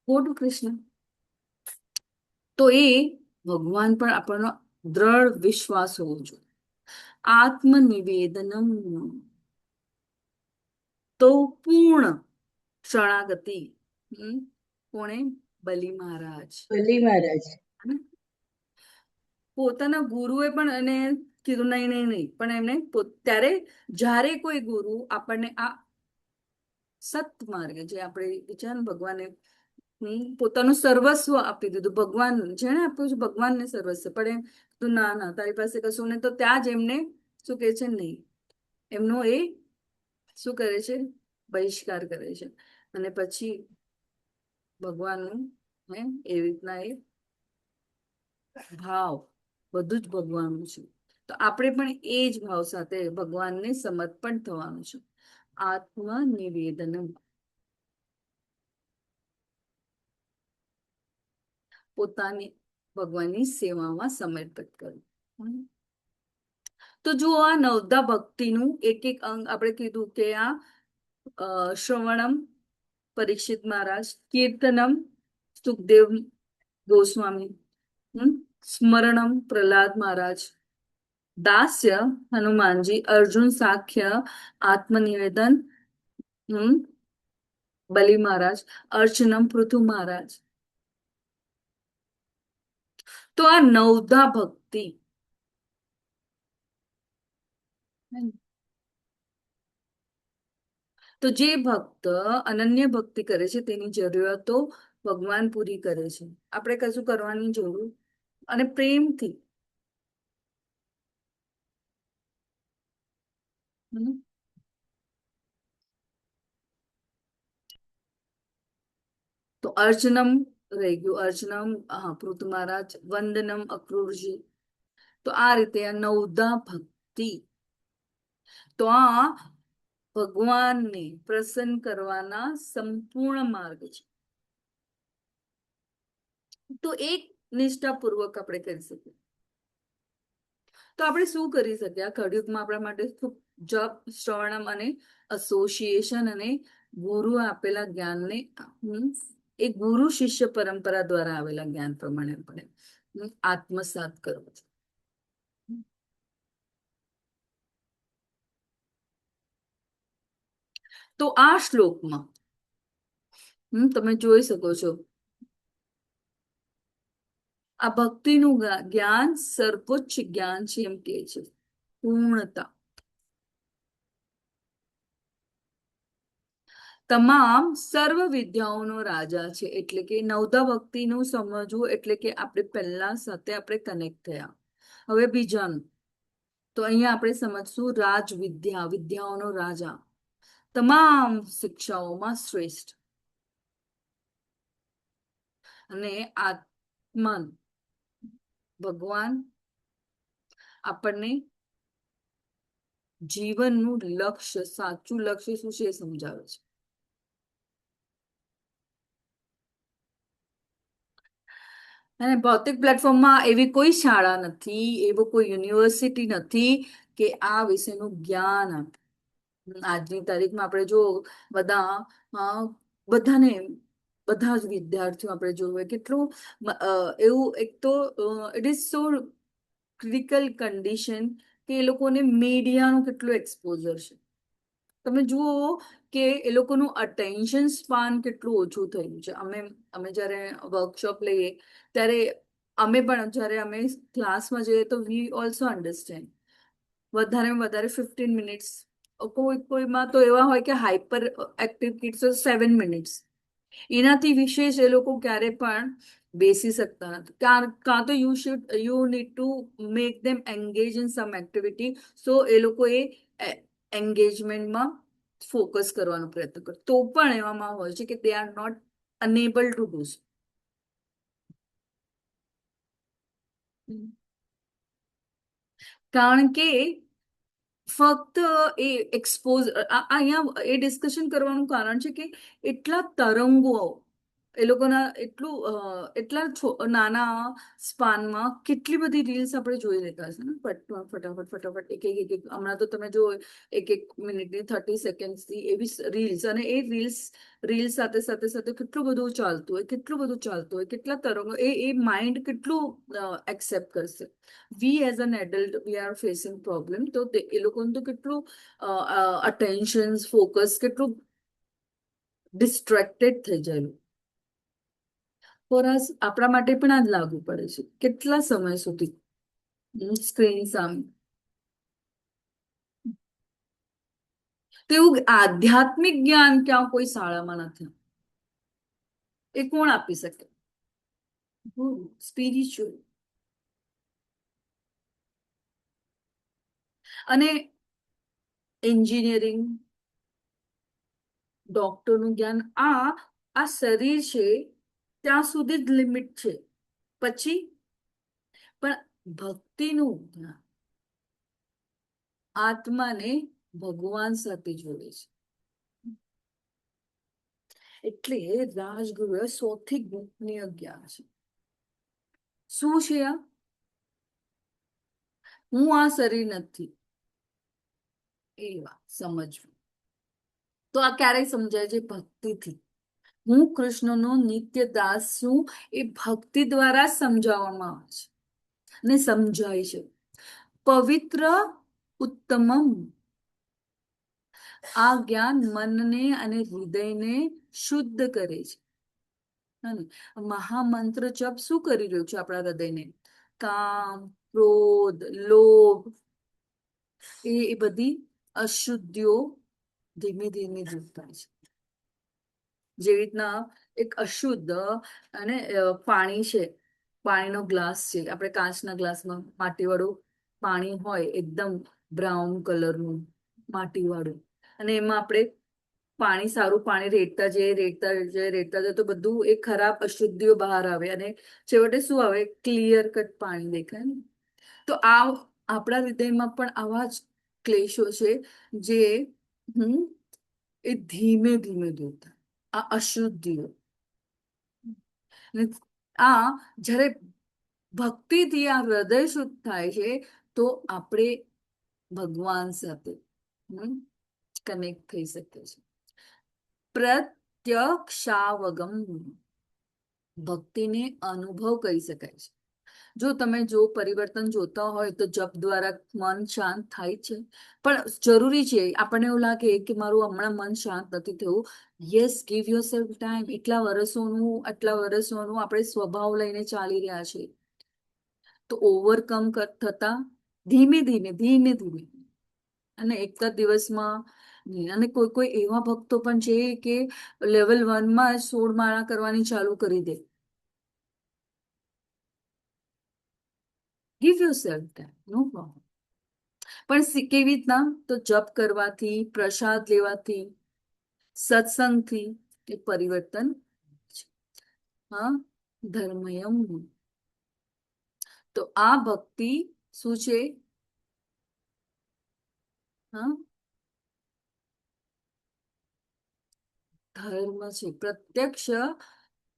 go to Krishna. તો એ ભગવાન પણ આપણનો દ્રઢ વિશ્વાસ હોવો જોઈએ. આત્મનિવેદનમ તો પૂર્ણ શરણાગતિ. કોણે? બલિ મહારાજ. બલી મહારાજ. પોતાના ગુરુએ પણ એને કીધું નહીં, પણ એમને ત્યારે જ્યારે કોઈ ગુરુ આપણને આ સત્માર્ગ જે આપણે વિચાર ભગવાને પોતાનું સર્વસ્વ આપી દીધું. ભગવાન જેને આપ્યું છે ભગવાનને સર્વસ્વ, પણ એમ ના તારી પાસે કશું નહીં. તો ત્યાં જ એમને શું કહે છે? નહીં. એમનો એ શું કરે છે? બહિષ્કાર કરે છે. અને પછી ભગવાનનું એવી રીતના એ ભાવ બધું જ ભગવાનનું છે. તો આપણે પણ એ જ ભાવ સાથે ભગવાનને સમર્પણ થવાનું છે. આત્મનિવેદનમ, પોતાની ભગવાનની સેવામાં સમર્પિત કરવું. તો જો આ નવદા ભક્તિનું એક એક અંગ આપણે કીધું કે આ શ્રવણમ પરીક્ષિત મહારાજ, કીર્તનમ સુખદેવ ગોસ્વામી, સ્મરણમ પ્રહલાદ મહારાજ, દાસ્ય હનુમાનજી, અર્જુન સાખ્ય આત્મનિવેદન, બલિ મહારાજ, અર્ચનમ પૃથુ મહારાજ. તો આ નવધા ભક્તિ, તો જે ભક્ત અનન્ય ભક્તિ કરે છે તેની જરૂરિયાતો ભગવાન પૂરી કરે છે. આપણે કશું કરવાની જરૂર, અને પ્રેમથી. તો અર્ચનમ રહી ગયું, અર્ચનમ પૃથુ મહારાજ, વંદનમ અક્રૂરજી. તો આ રીતે આ નવધા ભક્તિ, તો આ ભગવાનને પ્રસન્ન કરવાના સંપૂર્ણ માર્ગ છે. તો એક નિષ્ઠાપૂર્વક આપણે કરી શકીએ. તો આપણે શું કરી શકીએ આ કળયુગમાં? આપણા માટે ખૂબ જપ, શ્રવણમ અને એસોસિએશન અને ગુરુ આપેલા જ્ઞાનને, એ ગુરુ શિષ્ય પરંપરા દ્વારા આવેલા જ્ઞાન પ્રમાણે આપણે આત્મસાત કરવું છે. તો આ શ્લોકમાં તમે જોઈ શકો છો, આ ભક્તિનું જ્ઞાન સર્વોચ્ચ જ્ઞાન છે એમ કે છે, પૂર્ણતા. તમામ સર્વ વિદ્યાઓનો રાજા છે. એટલે કે નવધા ભક્તિનું સમજવું એટલે કે આપણે પહેલા સાથે આપણે કનેક્ટ થયા. હવે બીજાનું, તો અહીંયા આપણે સમજશું રાજ વિદ્યા, વિદ્યાઓનો રાજા, તમામ શિક્ષાઓમાં શ્રેષ્ઠ. અને આત્મા ભગવાન આપણને જીવનનું લક્ષ્ય, સાચું લક્ષ્ય શું છે એ સમજાવે છે. અને ભૌતિક પ્લેટફોર્મમાં એવી કોઈ શાળા નથી, એવો કોઈ યુનિવર્સિટી નથી કે આ વિશેનું જ્ઞાન આપે. આજની તારીખમાં આપણે જો બધાને, બધા જ વિદ્યાર્થીઓ આપણે જોયું કેટલું એવું, એક તો it is so critical condition કે એ લોકોને મીડિયાનું કેટલું એક્સપોઝર છે. તમે જુઓ કે એ લોકોનું અટેન્શન સ્પાન કેટલું ઓછું થયું છે. અમે જ્યારે વર્કશોપ લઈએ ત્યારે અમે પણ, જ્યારે અમે ક્લાસમાં જઈએ તો વી ઓલ્સો અન્ડરસ્ટેન્ડ, વધારે 15 મિનિટ્સ, કોઈમાં તો એવા હોય કે હાઈપર એક્ટિવ કિડ્સ 7 મિનિટ્સ, એનાથી વિશેષ એ લોકો ક્યારે પણ બેસી શકતા નથી. કાં તો you need to make them engage in some activity, so એ લોકો એ એન્ગેજમેન્ટમાં ફોકસ કરવાનો પ્રયત્ન કરે, તો પણ એવામાં હોય છે કે they are not unable to do so. કારણ કે ફક્ત એ એક્સપોઝ, અહીંયા એ ડિસ્કશન કરવાનું કારણ છે કે એટલા તરંગો એ લોકોના, એટલા નાના સ્પાનમાં કેટલી બધી રીલ્સ આપણે જોઈ લેતા હશે ને, ફટાફટ એક હમણાં તો તમે જો એક મિનિટની 30 સેકન્ડ્સની એવી રીલ્સ, અને એ રીલ્સ સાથે કેટલું બધું ચાલતું હોય, કેટલા તરંગો, એ માઇન્ડ કેટલું એક્સેપ્ટ કરશે. વી as an adult we are facing problem. તો એ લોકોનું તો કેટલું અટેન્શન ફોકસ કેટલું ડિસ્ટ્રેક્ટેડ થઈ જાય. ફોરસ આપણા માટે પણ આ જ લાગુ પડે છે. કેટલા સમય સુધી સ્ક્રીન સામે. તેવું આધ્યાત્મિક જ્ઞાન ક્યાં કોઈ શાળામાં નથી. એ કોણ આપી શકે? સ્પિરિચ્યુઅલ. અને એન્જિનિયરિંગ, ડોક્ટરનું જ્ઞાન, આ શરીર છે ત્યાં સુધી જ લિમિટ છે. પછી પણ ભક્તિનું જ્ઞાન આત્માને ભગવાન સાથે જોડે છે. એટલે રાજગુરુ સૌથી ગોપનીય જ્ઞાન છે. શું છે આ? હું આ શરીર નથી, એ વાત સમજવું. તો આ ક્યારેય સમજાય છે? ભક્તિથી. હું કૃષ્ણનો નિત્ય દાસ છું એ ભક્તિ દ્વારા સમજાવવામાં આવે છે અને સમજાય છે. પવિત્ર ઉત્તમમ, આ જ્ઞાન મનને અને હૃદયને શુદ્ધ કરે છે. હે ને? મહામંત્ર જપ શું કરી રહ્યું છે આપણા હૃદયને? કામ, ક્રોધ, લોભ, એ બધી અશુદ્ધિઓ ધીમે ધીમે દૂર થાય છે. જેવી રીતના એક અશુદ્ધ અને પાણી છે, પાણીનો ગ્લાસ છે, આપણે કાચના ગ્લાસમાં માટીવાળું પાણી હોય, એકદમ બ્રાઉન કલરનું માટીવાળું, અને એમાં આપણે પાણી, સારું પાણી રેડતા જઈએ, રેડતા જઈએ, રેડતા જઈએ, તો બધું એ ખરાબ અશુદ્ધિઓ બહાર આવે અને છેવટે શું આવે? ક્લિયર કટ પાણી દેખાય ને. તો આ આપણા હૃદયમાં પણ આવા જ ક્લેશો છે જે એ ધીમે ધીમે દૂર થાય, આ અશુદ્ધિઓ. અને આ જ્યારે ભક્તિથી આ હૃદય શુદ્ધ થાય છે તો આપણે ભગવાન સાથે કનેક્ટ થઈ શકીએ છીએ. પ્રત્યક્ષાવગમ, ભક્તિને અનુભવ કરી શકાય છે. જો તમે પરિવર્તન જોતા હોય તો જપ દ્વારા મન શાંત થાય છે, પણ જરૂરી છે. આપણને એવું લાગે કે મારું હમણાં મન શાંત નથી થયું. Yes, give yourself time. આટલા વર્ષોનું આપણે સ્વભાવ લઈને ચાલી રહ્યા છે, તો ઓવરકમ થતા ધીમે ધીમે ધીમે ધીમે, અને એક જ દિવસમાં. અને કોઈ કોઈ એવા ભક્તો પણ છે કે લેવલ 1માં 16 માળા કરવાની ચાલુ કરી દે. Give yourself time, no problem. પણ કેવી રીતના? તો જપ કરવાથી, પ્રસાદ લેવાથી, સત્સંગથી એ પરિવર્તન છે. હા, ધર્મયમ. તો આ ભક્તિ શું છે? હા, ધર્મ છે, પ્રત્યક્ષ.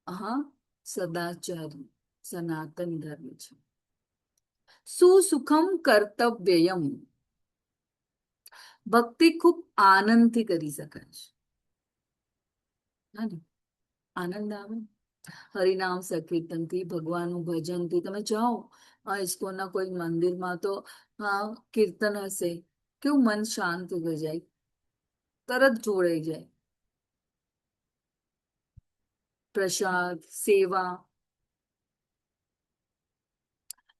હા, સદાચારી, સનાતન ધર્મ છે. સુસુખમ કર્તવ્યમ, ભક્તિ ખૂબ આનંદથી કરી શકાય છે. આનંદ આવે હરિનામ સંકીર્તનથી, ભગવાનનું ભજનથી. તમે જાઓ ઇસ્કોનના કોઈ મંદિરમાં તો કીર્તન હશે, કેવું મન શાંત થઈ જાય, તરત જોડાઈ જાય. પ્રસાદ, સેવા,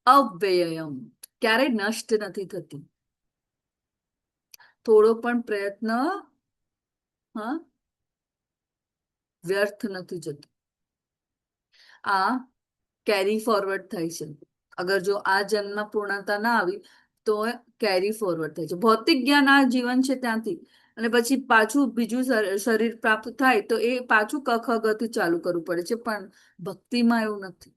અવ્યયમ, ક્યારેય નષ્ટ નથી થતી. થોડો પણ પ્રયત્ન વ્યર્થ નથી જતો. આ કેરી ફોરવર્ડ થાય છે. અગર જો આ જન્મ પૂર્ણતા ના આવી તો કેરી ફોરવર્ડ થાય છે. ભૌતિક જ્ઞાન આ જીવન છે ત્યાંથી, અને પછી પાછું બીજું શરીર પ્રાપ્ત થાય તો એ પાછું કખગથી ચાલુ કરવું પડે છે. પણ ભક્તિમાં એવું નથી.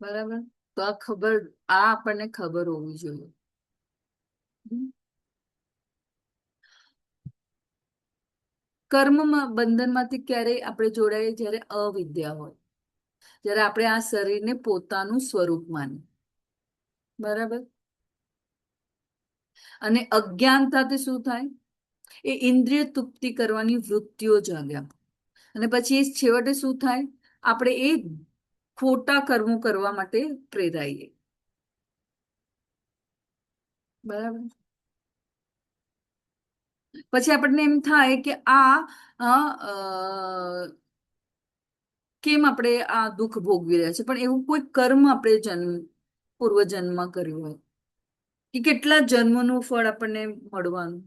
બરાબર? તો આ આપણને ખબર હોવી જોઈએ. કર્મમાં બંધનમાંથી ક્યારેય આપણે જોડાઈએ જ્યારે અવિદ્યા હોય, જ્યારે આપણે આ શરીરને પોતાનું સ્વરૂપ માનીએ. બરાબર? અને અજ્ઞાનતાથી શું થાય? એ ઇન્દ્રિય તૃપ્તિ કરવાની વૃત્તિઓ જાગ્યા, અને પછી છેવટે શું થાય? આપણે એ ખોટા કર્મો કરવા માટે પ્રેરાઈએ. બરાબર? પછી આપણને એમ થાય કે કેમ આપણે આ દુઃખ ભોગવી રહ્યા છે? પણ એવું કોઈ કર્મ આપણે પૂર્વજન્મમાં કર્યું હોય, કે કેટલા જન્મનું ફળ આપણને મળવાનું,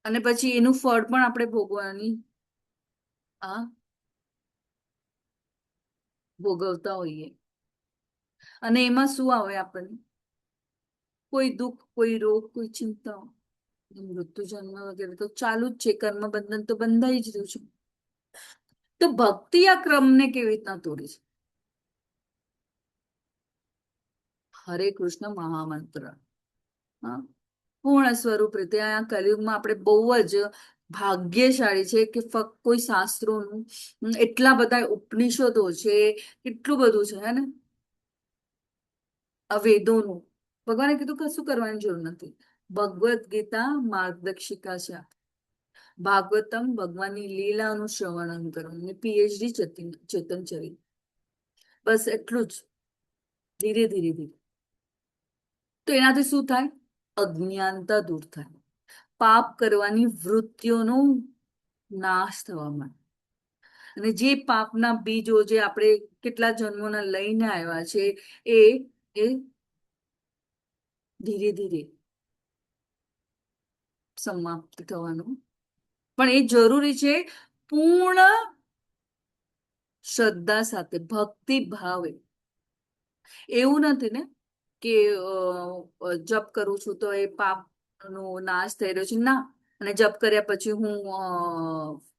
અને પછી એનું ફળ પણ આપણે ભોગવતા હોઈએ. અને એમાં શું આવે આપણને? કોઈ દુઃખ, કોઈ રોગ, કોઈ ચિંતા, મૃત્યુ, જન્મ વગેરે તો ચાલુ જ છે. કર્મ બંધન તો બંધાઈ જ રહ્યું છે. તો ભક્તિ આ ક્રમને કેવી રીતના તોડે છે? હરે કૃષ્ણ મહામંત્ર, પૂર્ણ સ્વરૂપ રીતે આ કલયુગમાં આપણે બહુ જ ભાગ્યશાળી છે કે ફક્ત કોઈ શાસ્ત્રોનું, એટલા બધા ઉપનિષદો છે, કેટલું બધું છે, હે ને, આ વેદોનું, ભગવાને કીધું કશું કરવાની જરૂર નથી. ભગવદ્ ગીતા માર્ગદર્શિકા છે. ભાગવતમ ભગવાનની લીલાનું શ્રવણન કરો અને પીએચડી ચેતન ચરિત્ર, બસ એટલું જ. ધીરે ધીરે ધીરે તો એનાથી શું થાય? અજ્ઞાનતા દૂર થાય, પાપ કરવાની વૃત્તિઓનો નાશ થવા માંડે. અને જે પાપના બીજો જે આપણે કેટલા જન્મોના લઈને આવ્યા છે એ એ ધીરે ધીરે સમાપ્ત થવાનું. પણ એ જરૂરી છે પૂર્ણ શ્રદ્ધા સાથે, ભક્તિ ભાવે. એવું નથી ને કે જપ કરું છું તો એ પાપનો નાશ થઈ રહ્યો છે, ના. અને જપ કર્યા પછી હું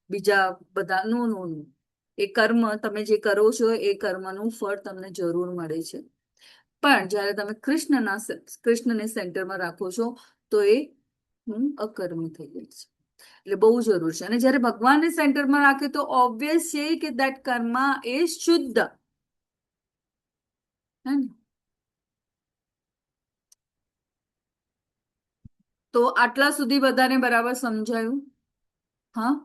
બીજા બધા નો નો નો. એ કર્મ તમે જે કરો છો એ કર્મનું ફળ તમને જરૂર મળે છે. પણ જ્યારે તમે કૃષ્ણને સેન્ટરમાં રાખો છો તો એ હું અકર્મી થઈ ગઈ છે. એટલે બહુ જરૂર છે. અને જ્યારે ભગવાનને સેન્ટરમાં રાખે તો ઓબ્વિયસ છે કે દેટ કર્મા એ શુદ્ધ. હે ને? તો આટલા સુધી બધાને બરાબર સમજાયું? હા,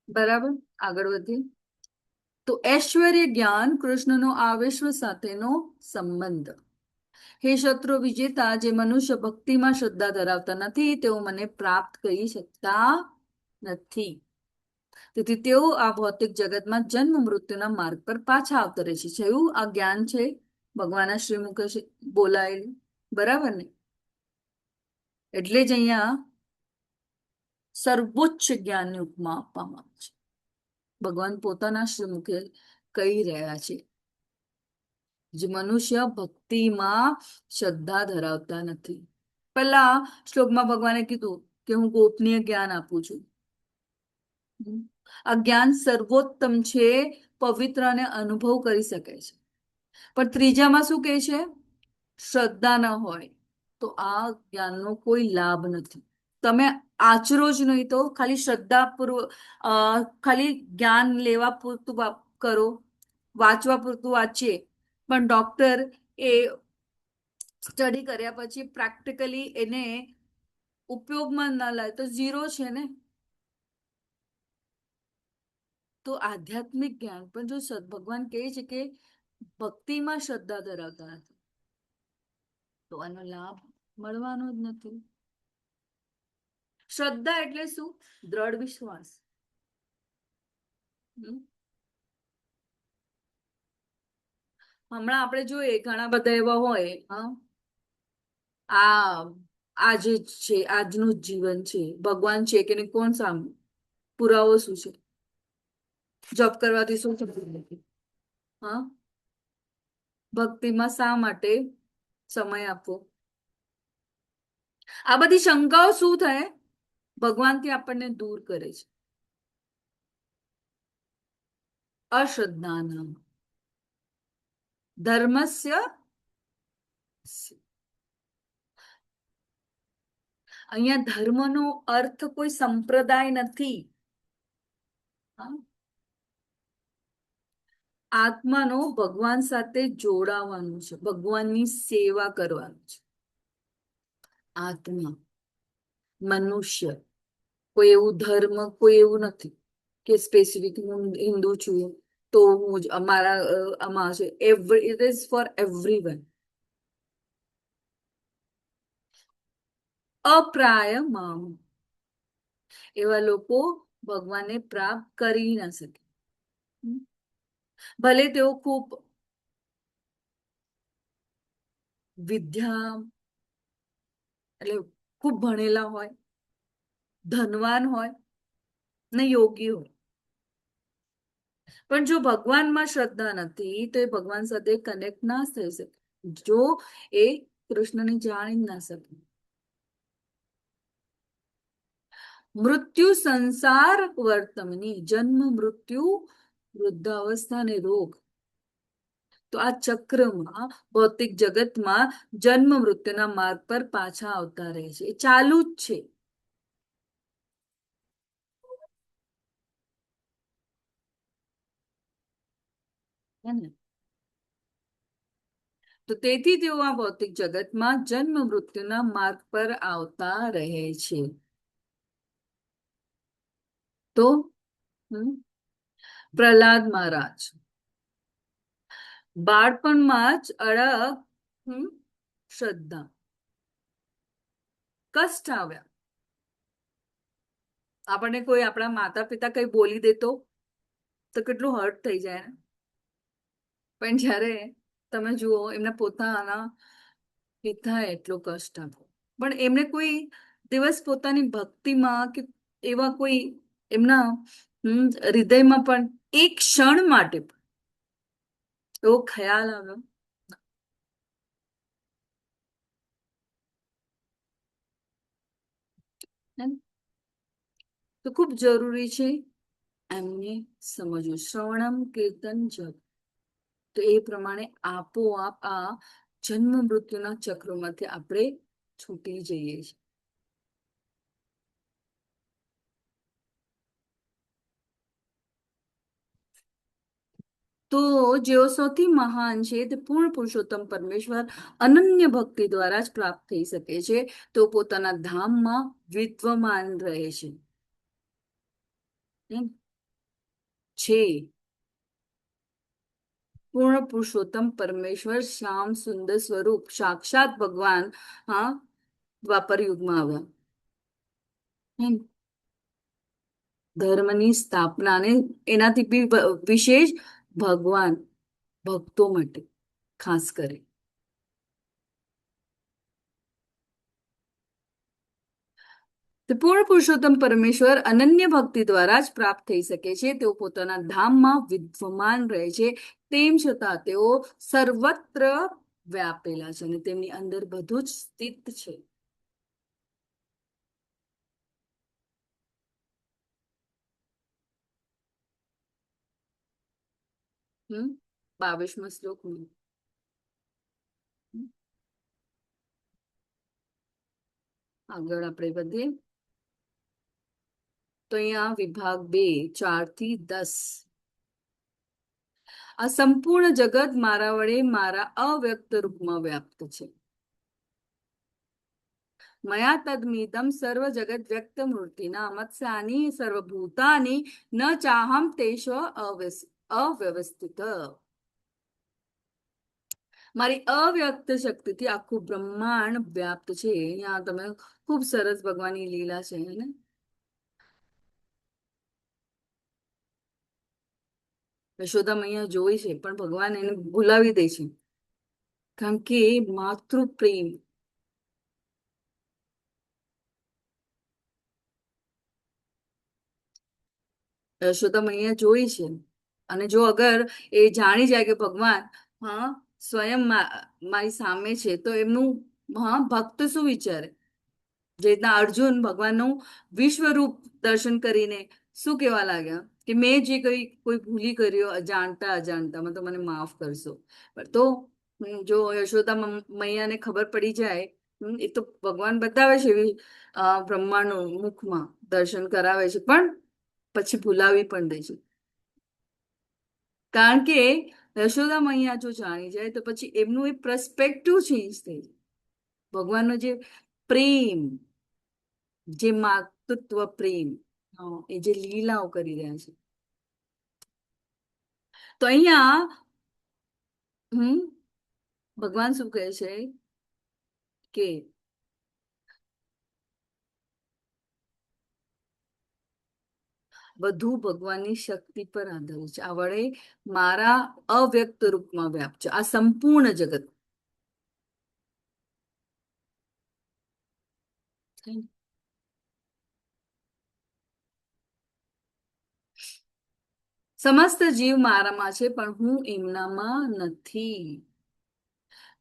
બરાબર. આગળ વધીએ. તો ઐશ્વર્ય જ્ઞાન કૃષ્ણનો આ વિશ્વ સાથેનો સંબંધ. હે શત્રુ વિજેતા, જે મનુષ્ય ભક્તિમાં શ્રદ્ધા ધરાવતા નથી તેઓ મને પ્રાપ્ત કરી શકતા નથી. તેથી તેઓ આ ભૌતિક જગતમાં જન્મ મૃત્યુના માર્ગ પર પાછા અવતરે છે. જેવું આ જ્ઞાન છે ભગવાનના શ્રીમુખે બોલાયેલું, બરાબર ને? એટલે જ અહીંયા સર્વોચ્ચ જ્ઞાનની ઉપમા આપવામાં આવે છે. ભગવાન પોતાના શ્રીમુખે કહી રહ્યા છે જે મનુષ્ય ભક્તિમાં શ્રદ્ધા ધરાવતા નથી. પહેલા શ્લોકમાં ભગવાને કીધું કે હું ગોપનીય જ્ઞાન આપું છું. આ જ્ઞાન સર્વોત્તમ છે, પવિત્ર અને અનુભવ કરી શકે છે. પણ ત્રીજામાં શું કહે છે? શ્રદ્ધા ન હોય તો આ જ્ઞાનનો કોઈ લાભ નથી. તમે આચરો જ નહીં તો ખાલી શ્રદ્ધાપૂર્વક ખાલી જ્ઞાન લેવા પૂરતું કરો, વાંચવા પૂરતું વાંચીએ, પણ ડોક્ટર એ સ્ટડી કર્યા પછી પ્રેક્ટિકલી એને ઉપયોગમાં ન લાય તો ઝીરો છે ને. તો આધ્યાત્મિક જ્ઞાન પણ જો ભગવાન કહે છે કે ભક્તિમાં શ્રદ્ધા ધરાવતા નથી તો આનો લાભ મળવાનો જ નથી. શ્રદ્ધા એટલે શું? દ્રઢ વિશ્વાસ. હમણાં આપણે જોઈએ ઘણા બધા એવા હોય, આજે જ છે, આજનું જ જીવન છે, ભગવાન છે કે નહીં કોણ સામે? પુરાવો શું છે? જોબ કરવાથી શું થતું નથી? હા, ભક્તિમાં શા માટે સમય આપવો? આ બધી શંકાઓ શું થાય? ભગવાનથી આપણને દૂર કરે છે. અશ્રદ્ધાના ધર્મસ્ય. અહીંયા ધર્મનો અર્થ કોઈ સંપ્રદાય નથી. આત્માનો ભગવાન સાથે જોડાવાનું છે, ભગવાનની સેવા કરવાનું છે. આત્મા, મનુષ્ય, કોઈ એવું ધર્મ, કોઈ એવું નથી કે સ્પેસિફિક હું હિન્દુ છું તો હું જ અમારા આમાં છે. It is for everyone. અપ્રાય મામ, એવા લોકો ભગવાનને પ્રાપ્ત કરી ના શકે. ભલે તેઓ ખૂબ વિદ્યા એટલે ખૂબ ભણેલા હોય, ધનવાન હોય ને યોગી હોય, પણ જો ભગવાનમાં શ્રદ્ધા નથી તો એ ભગવાન સાથે કનેક્ટ ના થઈ શકે. જો એ કૃષ્ણને જાણી ના શકે. મૃત્યુ સંસાર વર્તમની, જન્મ મૃત્યુ વૃદ્ધાવસ્થા ને રોગ. તો આ ચક્રમાં ભૌતિક જગતમાં જન્મ મૃત્યુના માર્ગ પર પાછા આવતા રહે છે. એ ચાલુ જ છે. તો તેથી તેઓ આ ભૌતિક જગતમાં જન્મ મૃત્યુના માર્ગ પર આવતા રહે છે. તો પ્રહલાદ મહારાજ બાળપણમાં જ અડગ શ્રદ્ધા, કષ્ટ આવ્યા. આપણને કોઈ આપણા માતા પિતા કઈ બોલી દેતો તો કેટલું હર્ટ થઈ જાય ને. પણ જ્યારે તમે જુઓ એમના પોતાના પિતાએ એટલો કષ્ટ આપ્યો, પણ એમને કોઈ દિવસ પોતાની ભક્તિમાં કે એવા કોઈ એમના હૃદયમાં પણ એક ક્ષણ માટે એવો ખ્યાલ આવ્યો. તો ખૂબ જરૂરી છે એમને સમજવું. શ્રવણમ કીર્તન જપ. તો એ પ્રમાણે આપોઆપ આ જન્મ મૃત્યુના ચક્રોમાંથી આપણે છૂટી જઈએ છીએ. તો જેઓ સૌથી મહાન છે તે પૂર્ણ પુરુષોત્તમ પરમેશ્વર અનન્ય ભક્તિ દ્વારા જ પ્રાપ્ત થઈ શકે છે. તો પોતાના ધામમાં વિદ્યમાન રહે છે. પૂર્ણ પુરુષોત્તમ પરમેશ્વર શ્યામ સુંદર સ્વરૂપ સાક્ષાત ભગવાન દ્વાપર યુગમાં આવ્યા. ધર્મની સ્થાપના અને એનાથી બી વિશેષ ભગવાન ભક્તો માટે ખાસ કરે. પૂર્ણ પુરુષોત્તમ પરમેશ્વર અનન્ય ભક્તિ દ્વારા જ પ્રાપ્ત થઈ શકે છે. તેઓ પોતાના ધામમાં વિદ્યમાન રહે છે, તેમ છતાં તેઓ સર્વત્ર વ્યાપેલા છે અને તેમની અંદર બધું જ સ્થિત છે. 22મો શ્લોક. આગળ આપણે વધીએ તો અહીંયા વિભાગ 2 4 થી 10. આ સંપૂર્ણ જગત મારા વડે મારા અવ્યક્ત રૂપમાં વ્યાપ્ત છે. મયા તદમિદમ સર્વ જગત વ્યક્ત મૂર્તિના મત્સ્યાની સર્વભૂતાની ન ચાહમ તેષ અવ્યવસ્થિત. મારી અવ્યક્ત શક્તિથી આખું બ્રહ્માંડ વ્યાપ્ત છે. અહીંયા તમે ખૂબ સરસ ભગવાનની લીલા છે ને. યશોદા મૈયા જોઈ છે પણ ભગવાન એને ભૂલાવી દે છે, કારણ કે માતૃ પ્રેમ. યશોદા મૈયા જોઈ છે અને જો અગર એ જાણી જાય કે ભગવાન સ્વયં મારી સામે છે તો એમનું ભક્ત શું વિચારે. જે રીતના અર્જુન ભગવાનનું વિશ્વરૂપ દર્શન કરીને શું કહેવા લાગ્યા કે મેં જે કોઈ ભૂલી કર્યો અજાણતામાં તો મને માફ કરશો. તો જો યશોદા મૈયાને ખબર પડી જાય, એ તો ભગવાન બતાવે છે એવી બ્રહ્માનું મુખમાં દર્શન કરાવે છે, પણ પછી ભૂલાવી પણ દે છે. કારણ કે યશોદા મૈયા જો જાણી જાય તો પછી એમનું એ પર્સપેક્ટિવ ચેન્જ થઈ જાય. ભગવાનનો જે પ્રેમ, જે માતૃત્વ પ્રેમ, એ જે લીલાઓ કરી રહ્યા છે. તો અહીંયા ભગવાન શું કહે છે કે બધું ભગવાનની શક્તિ પર આધારિત છે. આ વડે મારા અવ્યક્ત રૂપમાં વ્યાપ છે આ સંપૂર્ણ જગત. સમસ્ત જીવ મારામાં છે પણ હું એમનામાં નથી.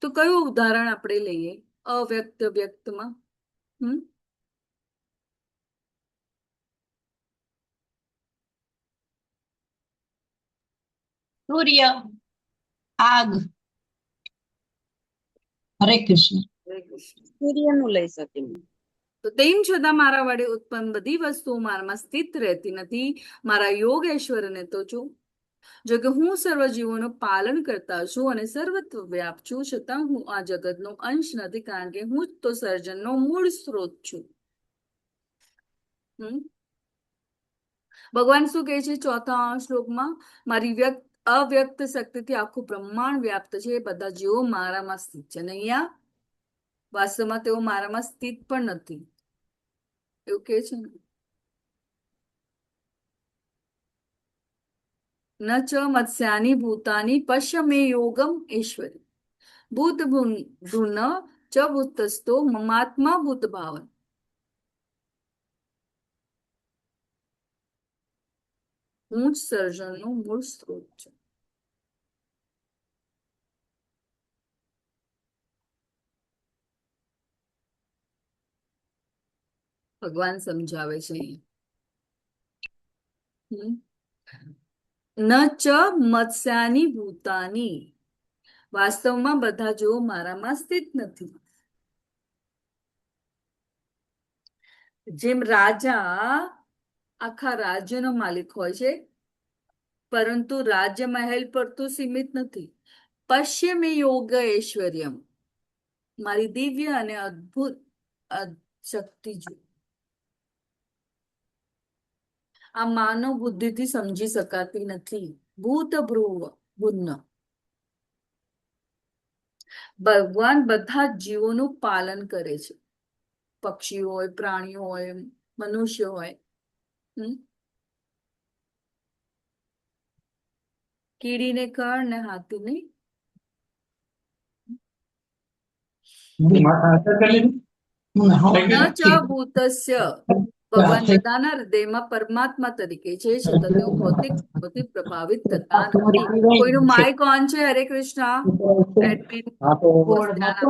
તો કયું ઉદાહરણ આપણે લઈએ અવ્યક્ત વ્યક્તમાં? સૂર્ય, આગ. હરે કૃષ્ણ. સૂર્યનું લઈ શકીએ. તો તેમ છતાં મારા વડે ઉત્પન્ન બધી વસ્તુઓ મારામાં સ્થિત રહેતી નથી. મારા યોગ ઐશ્વર્યને તો જો જો કે હું સર્વ જીવોનું પાલન કરતા છું અને સર્વત્ર વ્યાપ છું, છતાં હું આ જગતનો અંશ નથી, કારણ કે હું જ તો સર્જનનો મૂળ સ્ત્રોત છું. ભગવાન શું કહે છે ચોથા શ્લોકમાં? મારી અવ્યક્ત શક્તિથી આખું બ્રહ્માંડ વ્યાપ્ત છે, એ બધા જીવો મારામાં સ્થિત છે. અને અહીંયા વાસ્તવમાં તેઓ મારામાં સ્થિત પણ નથી, એવું કે છે ને. ન ચ મત્સ્યાની ભૂતાની પશ્ય મે યોગમ ઈશ્વરી ભૂત ભૂન ચ ભૂતસ્તો મમાત્મા ભૂત ભાવન. હું જ સર્જનનું મૂળ સ્ત્રોત છું. ભગવાન સમજાવે છે ન ચ મત્સ્યાની ભૂતાની, વાસ્તવમાં બધા જીવો મારામાં સ્થિત નથી. જેમ રાજા આખા રાજ્યનો માલિક હોય છે, પરંતુ રાજ્ય મહેલ પર તો સીમિત નથી. પશ્યમે યોગ ઐશ્વર્યમ, મારી દિવ્ય અને અદ્ભુત શક્તિ જો આ માનવ બુદ્ધિથી સમજી શકાતી નથી. ભૂત ભ્રુવ ભુન્ન, ભગવાન બધા જ જીવોનું પાલન કરે છે. પક્ષીઓ હોય, પ્રાણીઓ હોય, મનુષ્ય હોય. કીડીને કળ ને હાથીને ન ચ ભૂતસ્ય, ભગવાન બધાના હૃદયમાં પરમાત્મા તરીકે છે, છતાં તેઓ ભૌતિક પ્રભાવિત થતા નથી. કોઈનું માઇક ઓન છે? હરે કૃષ્ણ. એડમિન બોસ ધ્યાન આપજો.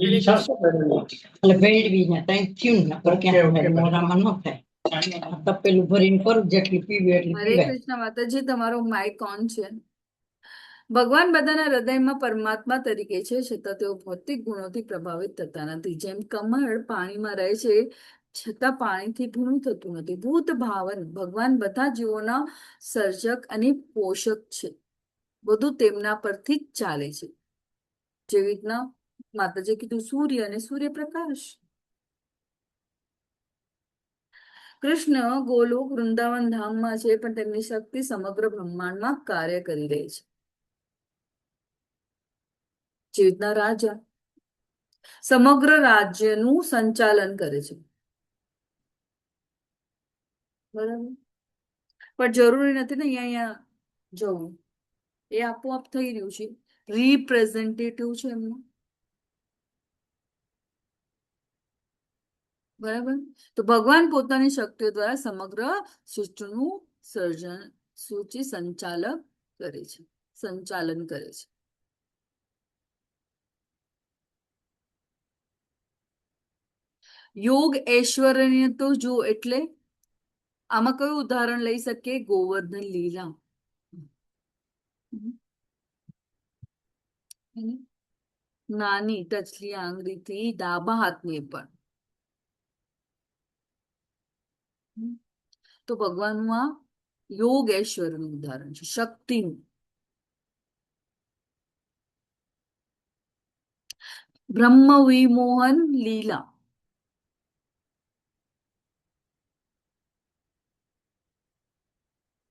હરે કૃષ્ણ. એટલે ભેળવીને ત્યાં થયું ને નકર ક્યાં થાય, મોઢામાં ન થાય. તપેલું ભરીને કરું, જેટલી પીવી એટલી હરે પીવાય. કૃષ્ણ માતાજી, તમારો માઇક ઓન છે. ભગવાન બધાના હૃદયમાં પરમાત્મા તરીકે છે, છતાં તેઓ ભૌતિક ગુણોથી પ્રભાવિત થતા નથી. જેમ કમળ પાણીમાં રહે છે, છતાં પાણીથી ભીનું થતું નથી. ભૂત ભાવન, ભગવાન બધા જીવોના સર્જક અને પોષક છે. બધું તેમના પરથી જ ચાલે છે. જેવી રીતના માતાજી કીધું સૂર્ય અને સૂર્યપ્રકાશ. કૃષ્ણ ગોલોક વૃંદાવન ધામમાં છે, પણ તેમની શક્તિ સમગ્ર બ્રહ્માંડમાં કાર્ય કરી રહી છે. જેવી રીતના રાજા સમગ્ર રાજ્યનું સંચાલન કરે છે, બરાબર. પણ જરૂરી નથી ને અહીંયા જવું, એ આપોઆપ થઈ રહ્યું છે. રિપ્રેઝેન્ટેટિવ છે એમનું, બરાબર. તો ભગવાન પોતાની શક્તિઓ દ્વારા સમગ્ર સૃષ્ટિનું સર્જન સૂચિ સંચાલન કરે છે. યોગ ઐશ્વર્ય તો જો એટલે આમાં કયું ઉદાહરણ લઈ શકીએ? ગોવર્ધન લીલા. નાની ટચલી આંગળીથી ડાબા હાથની પણ. તો ભગવાનનું આ યોગ ઐશ્વર્યનું ઉદાહરણ છે, શક્તિનું. બ્રહ્મ વિમોહન લીલા,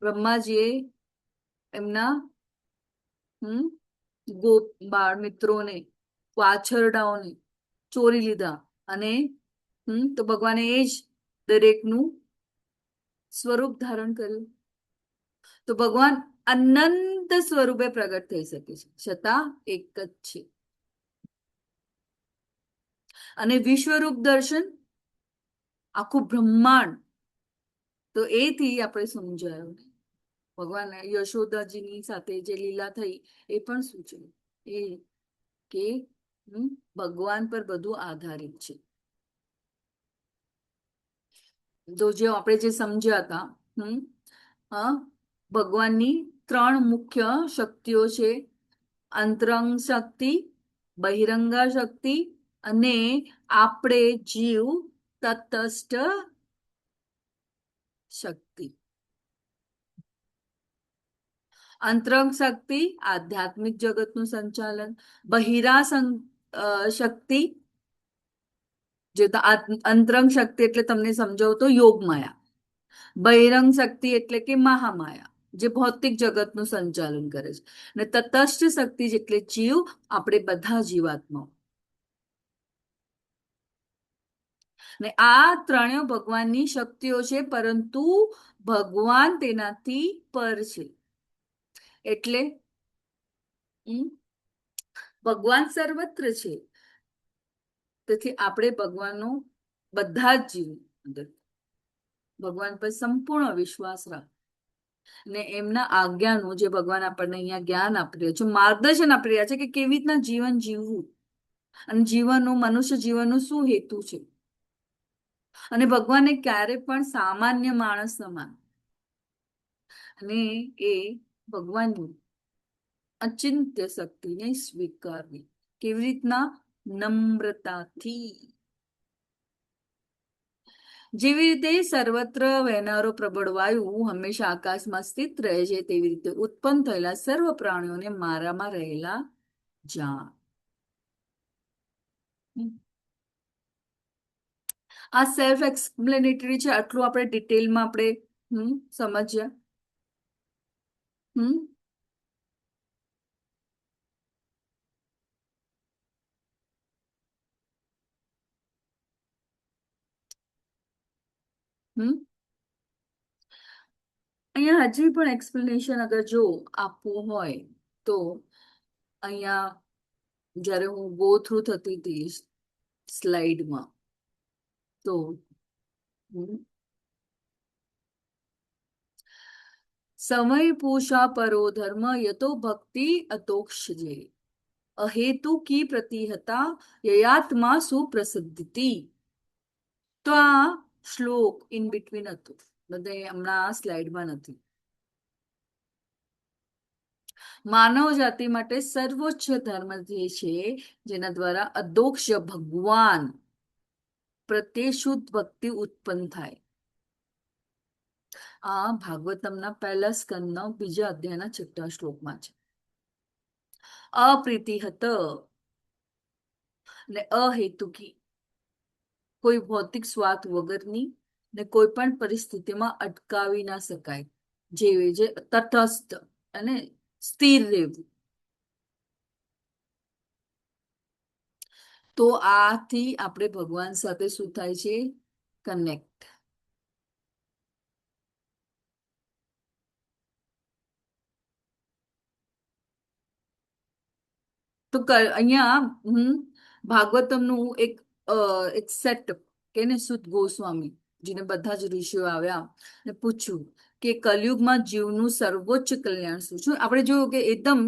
બ્રહ્માજીએ એમના બાળ મિત્રોને, વાછરડાઓને ચોરી લીધા, અને તો ભગવાને એ જ દરેકનું સ્વરૂપ ધારણ કર્યું. તો ભગવાન અનંત સ્વરૂપે પ્રગટ થઈ શકે છે, છતાં એક જ છે. અને વિશ્વરૂપ દર્શન, આખું બ્રહ્માંડ. તો એથી આપણે સમજાયું ભગવાન યશોદાજીની સાથે જે લીલા થઈ એ પણ શું છે? એ કે ભગવાન પર બધું આધારિત છે. તો જે આપણે જે સમજ્યા હતા, ભગવાનની 3 મુખ્ય શક્તિઓ છે: અંતરંગ શક્તિ, બહિરંગા શક્તિ, અને આપણે જીવ તટસ્થ શક્તિ. અંતરંગ શક્તિ આધ્યાત્મિક જગતનું સંચાલન, બહિરા શક્તિ જે તો અંતરંગ શક્તિ એટલે તમને સમજાવું તો યોગ માયા, બહિરંગ શક્તિ એટલે કે મહામાયા જે ભૌતિક જગતનું સંચાલન કરે છે, અને તટસ્થ શક્તિ એટલે જીવ, આપણે બધા જીવાત્માઓ. ને આ ત્રણેય ભગવાનની શક્તિઓ છે, પરંતુ ભગવાન તેનાથી પર છે. એટલે ભગવાન સર્વત્ર છે, તેથી આપણે ભગવાનનો બધા જ જીવ અંદર ભગવાન પર સંપૂર્ણ વિશ્વાસ રાખ, ને એમના આજ્ઞાનું જે ભગવાન આપણને અહીંયા જ્ઞાન આપી રહ્યા છે, માર્ગદર્શન આપી રહ્યા છે કે કેવી રીતના જીવન જીવવું, અને જીવનનું મનુષ્ય જીવનનું શું હેતુ છે, અને ભગવાનને ક્યારે પણ સામાન્ય માણસ ન માન, અને એ ભગવાનની અચિંત્ય શક્તિને સ્વીકારવી કેવી રીતના, નમ્રતાથી. જેવી રીતે સર્વત્ર વહેનારો પ્રબળ વાયુ હંમેશા આકાશમાં સ્થિત રહે છે, તેવી રીતે ઉત્પન્ન થયેલા સર્વ પ્રાણીઓને મારામાં રહેલા જાણ. આ સેલ્ફ એક્સપ્લેનેટરી છે, આટલું આપણે ડિટેલમાં આપણે સમજ્યા. હમ હમ અહીંયા હજી પણ એક્સપ્લેનેશન અગર જો આપવું હોય તો અહીંયા જ્યારે હું ગો થ્રુ થતી હતી સ્લાઇડમાં તો સમય પૂષા પરો ધર્મ યતો ભક્તિ અતોક્ષજે અહેતુ કી પ્રતિહતા યયાત્મા સુપ્રસિદ્ધિ. તો આ શ્લોક ઇન બિટવીન હતું, બધે હમણાં સ્લાઇડમાં નથી. માનવ જાતિ માટે સર્વોચ્ચ ધર્મ જે છે, જેના દ્વારા અદોક્ષ ભગવાન પ્રત્યે શુદ્ધ ભક્તિ ઉત્પન્ન થાય. આ ભાગવતમના પહેલા સ્કંદના બીજા અધ્યાયના 6 શ્લોકમાં છે. અપ્રીતિહત ને અહેતુકી, કોઈ ભૌતિક સ્વાર્થ વગરની ને કોઈ પણ પરિસ્થિતિમાં અટકાવી ના શકાય, જે તટસ્થ અને સ્થિર રહેવું. તો આથી આપણે ભગવાન સાથે શું થાય છે, કનેક્ટ. તો અહીંયા ભાગવતમનું એક સેટ કે ને સુત ગોસ્વામી જેને બધા જ ઋષિઓ આવ્યા ને પૂછ્યું કે કલયુગમાં જીવનું સર્વોચ્ચ કલ્યાણ શું છે. આપણે જોયું કે એકદમ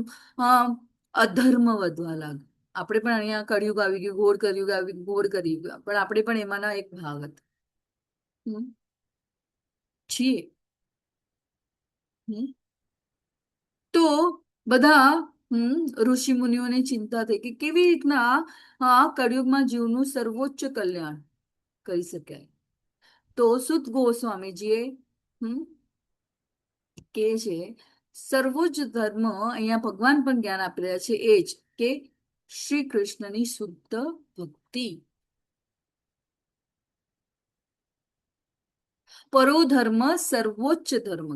અધર્મ વધવા લાગે, આપણે પણ અહીંયા કળિયુગ આવી ગયું, ઘોર કળિયુગ આવી ગયું, ઘોર કરી ગયું, પણ આપણે પણ એમાંના એક ભાગ હતા છીએ. તો બધા ઋષિ મુનિઓને ચિંતા થઈ કે કેવી રીતના કળિયુગમાં જીવનું સર્વોચ્ચ કલ્યાણ કરી શકાય. તો સુત ગોસ્વામીજીએ કે છે સર્વોચ્ચ ધર્મ, અહીંયા ભગવાન પણ જ્ઞાન આપી રહ્યા છે, એ જ કે શ્રી કૃષ્ણની શુદ્ધ ભક્તિ. પરો ધર્મ સર્વોચ્ચ ધર્મ.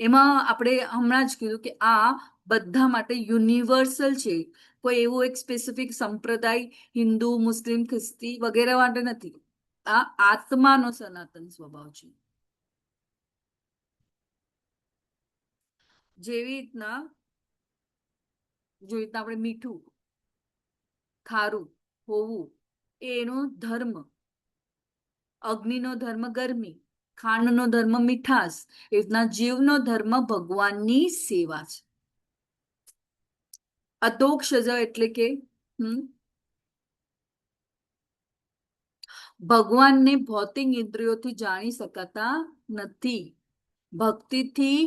એમાં આપણે હમણાં જ કીધું કે આ બધા માટે યુનિવર્સલ છે, કોઈ એવું એક સ્પેસિફિક સંપ્રદાય હિન્દુ, મુસ્લિમ, ખ્રિસ્તી વગેરે માટે નથી. આ આત્માનો સનાતન સ્વભાવ છે. જેવી રીતના આપણે મીઠું ખારું હોવું એનો ધર્મ, અગ્નિનો ધર્મ ગરમી, ખાંડનો ધર્મ મીઠાશ, એ રીતના જીવનો ધર્મ ભગવાનની સેવા છે. અતોક્ષજ એટલે કે ભગવાનને ભૌતિક ઇન્દ્રિયોથી જાણી શકાતા નથી, ભક્તિથી,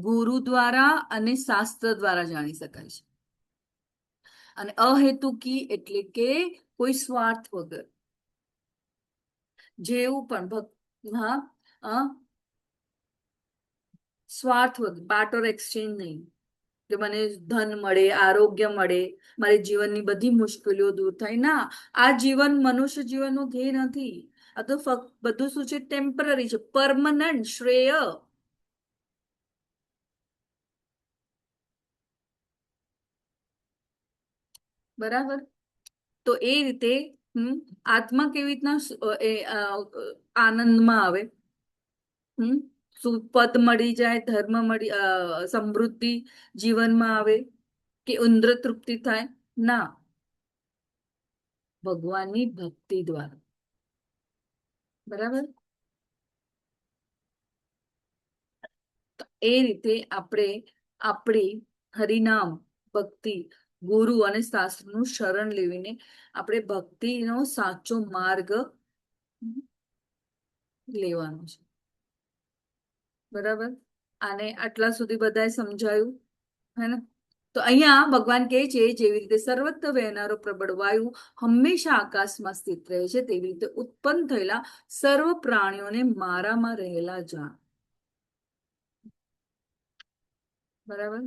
ગુરુ દ્વારા અને શાસ્ત્ર દ્વારા જાણી શકાય છે. અને અહેતુકી એટલે કે કોઈ સ્વાર્થ વગર, જેવું પણ સ્વાર્થ વગર, બાર્ટર એક્સચેન્જ નહીં કે મને ધન મળે, આરોગ્ય મળે, મારી જીવનની બધી મુશ્કેલીઓ દૂર થાય. ના, આ જીવન મનુષ્ય જીવનનું ધ્યેય નથી. આ તો ફક્ત બધું શું છે? ટેમ્પરરી છે, પરમનન્ટ શ્રેય. બરાબર? તો એ રીતે આત્મા કેવી રીતના આનંદમાં આવે? પદ મળી જાય, ધર્મ મળી, સમૃદ્ધિ જીવનમાં આવે, કે ઇન્દ્ર તૃપ્તિ થાય? ના, ભગવાનની ભક્તિ દ્વારા. બરાબર? તો એ રીતે આપણે આપણી હરિનામ ભક્તિ, ગુરુ અને શાસ્ત્રનું શરણ લેવીને આપણે ભક્તિનો સાચો માર્ગ લેવાનો છે. બરાબર? આને આટલા સુધી બધાએ સમજાયું? હે ને? તો અહીંયા ભગવાન કહે છે, જેવી રીતે સર્વત્ર વહેનારો પ્રબળ વાયુ હંમેશા આકાશમાં સ્થિત રહે છે, તેવી રીતે ઉત્પન્ન થયેલા સર્વ પ્રાણીઓને મારામાં રહેલા જાણ. બરાબર?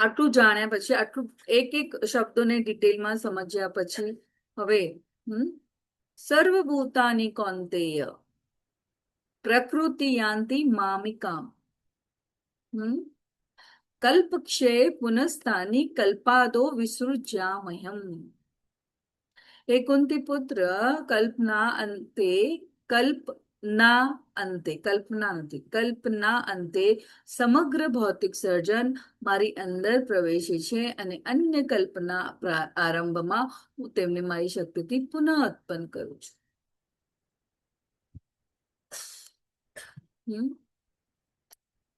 આટલું જાણ્યા પછી, આટલું એક એક શબ્દોને ડિટેલમાં સમજ્યા પછી હવે સર્વભૂતાની કૌંતેય પ્રકૃતિ યાન્તિ મામિકામ કલ્પક્ષય પુનઃસ્થાની કલ્પાદો વિસૃજ્યામહ્યમ. હે કુંતી પુત્ર, કલ્પના અંતે સમગ્ર ભૌતિક સર્જન મારી અંદર પ્રવેશે છે, અને અન્ય કલ્પના આરંભમાં હું તેમને મારી શક્તિથી પુનઃ ઉત્પન્ન કરું છું.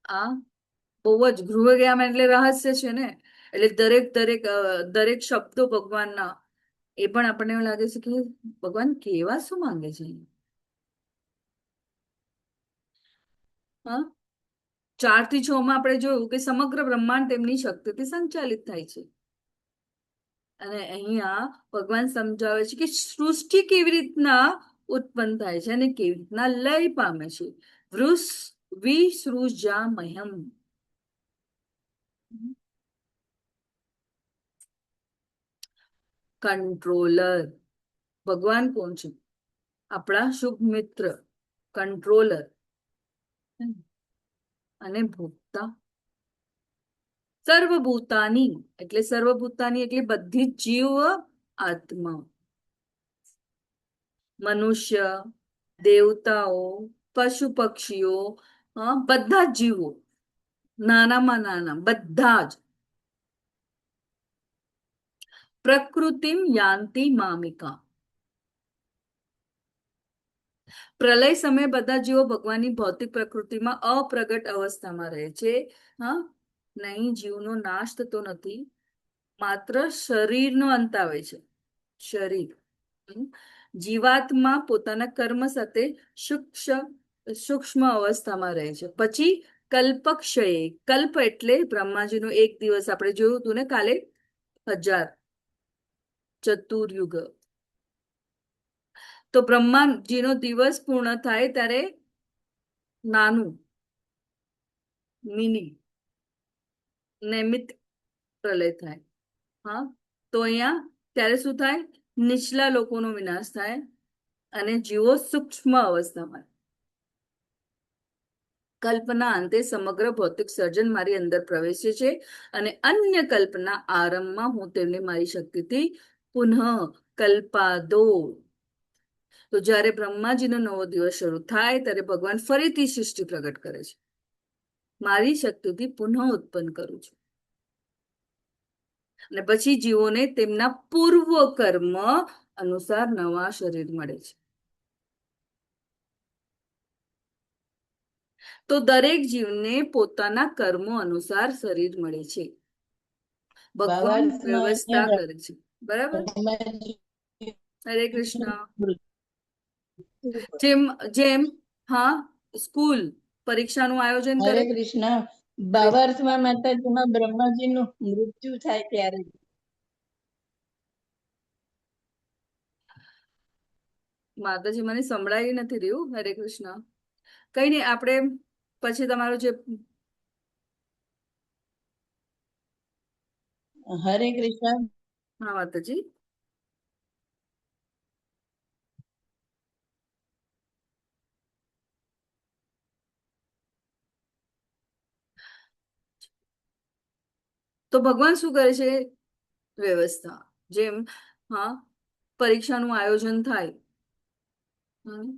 આ બહુ જ ગૃહજ્ઞાન એટલે રહસ્ય છે ને. એટલે દરેક શબ્દો ભગવાનના, એ પણ આપણને એવું લાગે છે કે ભગવાન કેવા શું માંગે છે. 4 થી 6 માં આપણે જોયું કે સમગ્ર બ્રહ્માંડ તેમની શક્તિથી સંચાલિત થાય છે. અને અહીંયા ભગવાન સમજાવે છે કે સૃષ્ટિ કેવી રીતના ઉત્પન્ન થાય છે અને કેવી રીતના લય પામે છે. વિસૃજામહ્યમ. કંટ્રોલર. ભગવાન કોણ છે? આપણા શુભ મિત્ર, કંટ્રોલર અને ભોગતા. સર્વભૂતાની એટલે બધી જ જીવ આત્મા, મનુષ્ય, દેવતાઓ, પશુ પક્ષીઓ, બધા જ જીવો, નાનામાં નાના બધા જ પ્રકૃતિમ યાન્તિ મામિકા. પ્રલય સમયે બધા જીવો ભગવાનની ભૌતિક પ્રકૃતિમાં અપ્રગટ અવસ્થામાં રહે છે. નહીં, જીવનો નાશ થતો નથી, માત્ર શરીરનો અંત આવે છે. શરીર, જીવાત્મા પોતાના કર્મ સાથે સૂક્ષ્મ અવસ્થામાં રહે છે. પછી કલ્પક્ષયે, કલ્પ એટલે બ્રહ્માજીનો એક દિવસ, આપણે જોયું હતું ને કાલે, 1000 ચતુર્યુગ. તો બ્રહ્માજીનો દિવસ પૂર્ણ થાય ત્યારે નાનું મિની નૈમિત પ્રલય થાય. તો અહીંયા ત્યારે શું થાય? નીચલા લોકોનો વિનાશ થાય અને જીવો સૂક્ષ્મ અવસ્થામાં. કલ્પના અંતે સમગ્ર ભૌતિક સર્જન મારી અંદર પ્રવેશે છે, અને અન્ય કલ્પના આરંભમાં હું તેમને મારી શક્તિથી પુનઃ કલ્પાદો. તો જ્યારે બ્રહ્માજીનો નવો દિવસ શરૂ થાય ત્યારે ભગવાન ફરીથી સૃષ્ટિ પ્રગટ કરે છે. મારી શક્તિથી પુનઃ ઉત્પન્ન કરું છું. અને પછી જીવોને તેમના પૂર્વ કર્મ અનુસાર નવા શરીર મળે છે. તો દરેક જીવને પોતાના કર્મો અનુસાર શરીર મળે છે. ભગવાન વ્યવસ્થા કરે છે. બરાબર? હરે કૃષ્ણ. જેમ સ્કૂલ પરીક્ષાનું આયોજન કરે. હરે કૃષ્ણ. ભાવાર્થમાં માતાજીમાં બ્રહ્માજીનું મૃત્યુ થાય ત્યારે માતાજી મને સંભળાઈ નથી રહ્યું. હરે કૃષ્ણ. કઈ નહીં, આપણે પછી તમારું જે હરે કૃષ્ણ. હા માતાજી. તો ભગવાન શું કરે છે? વ્યવસ્થા. જેમ હા પરીક્ષાનું આયોજન થાય, હમ,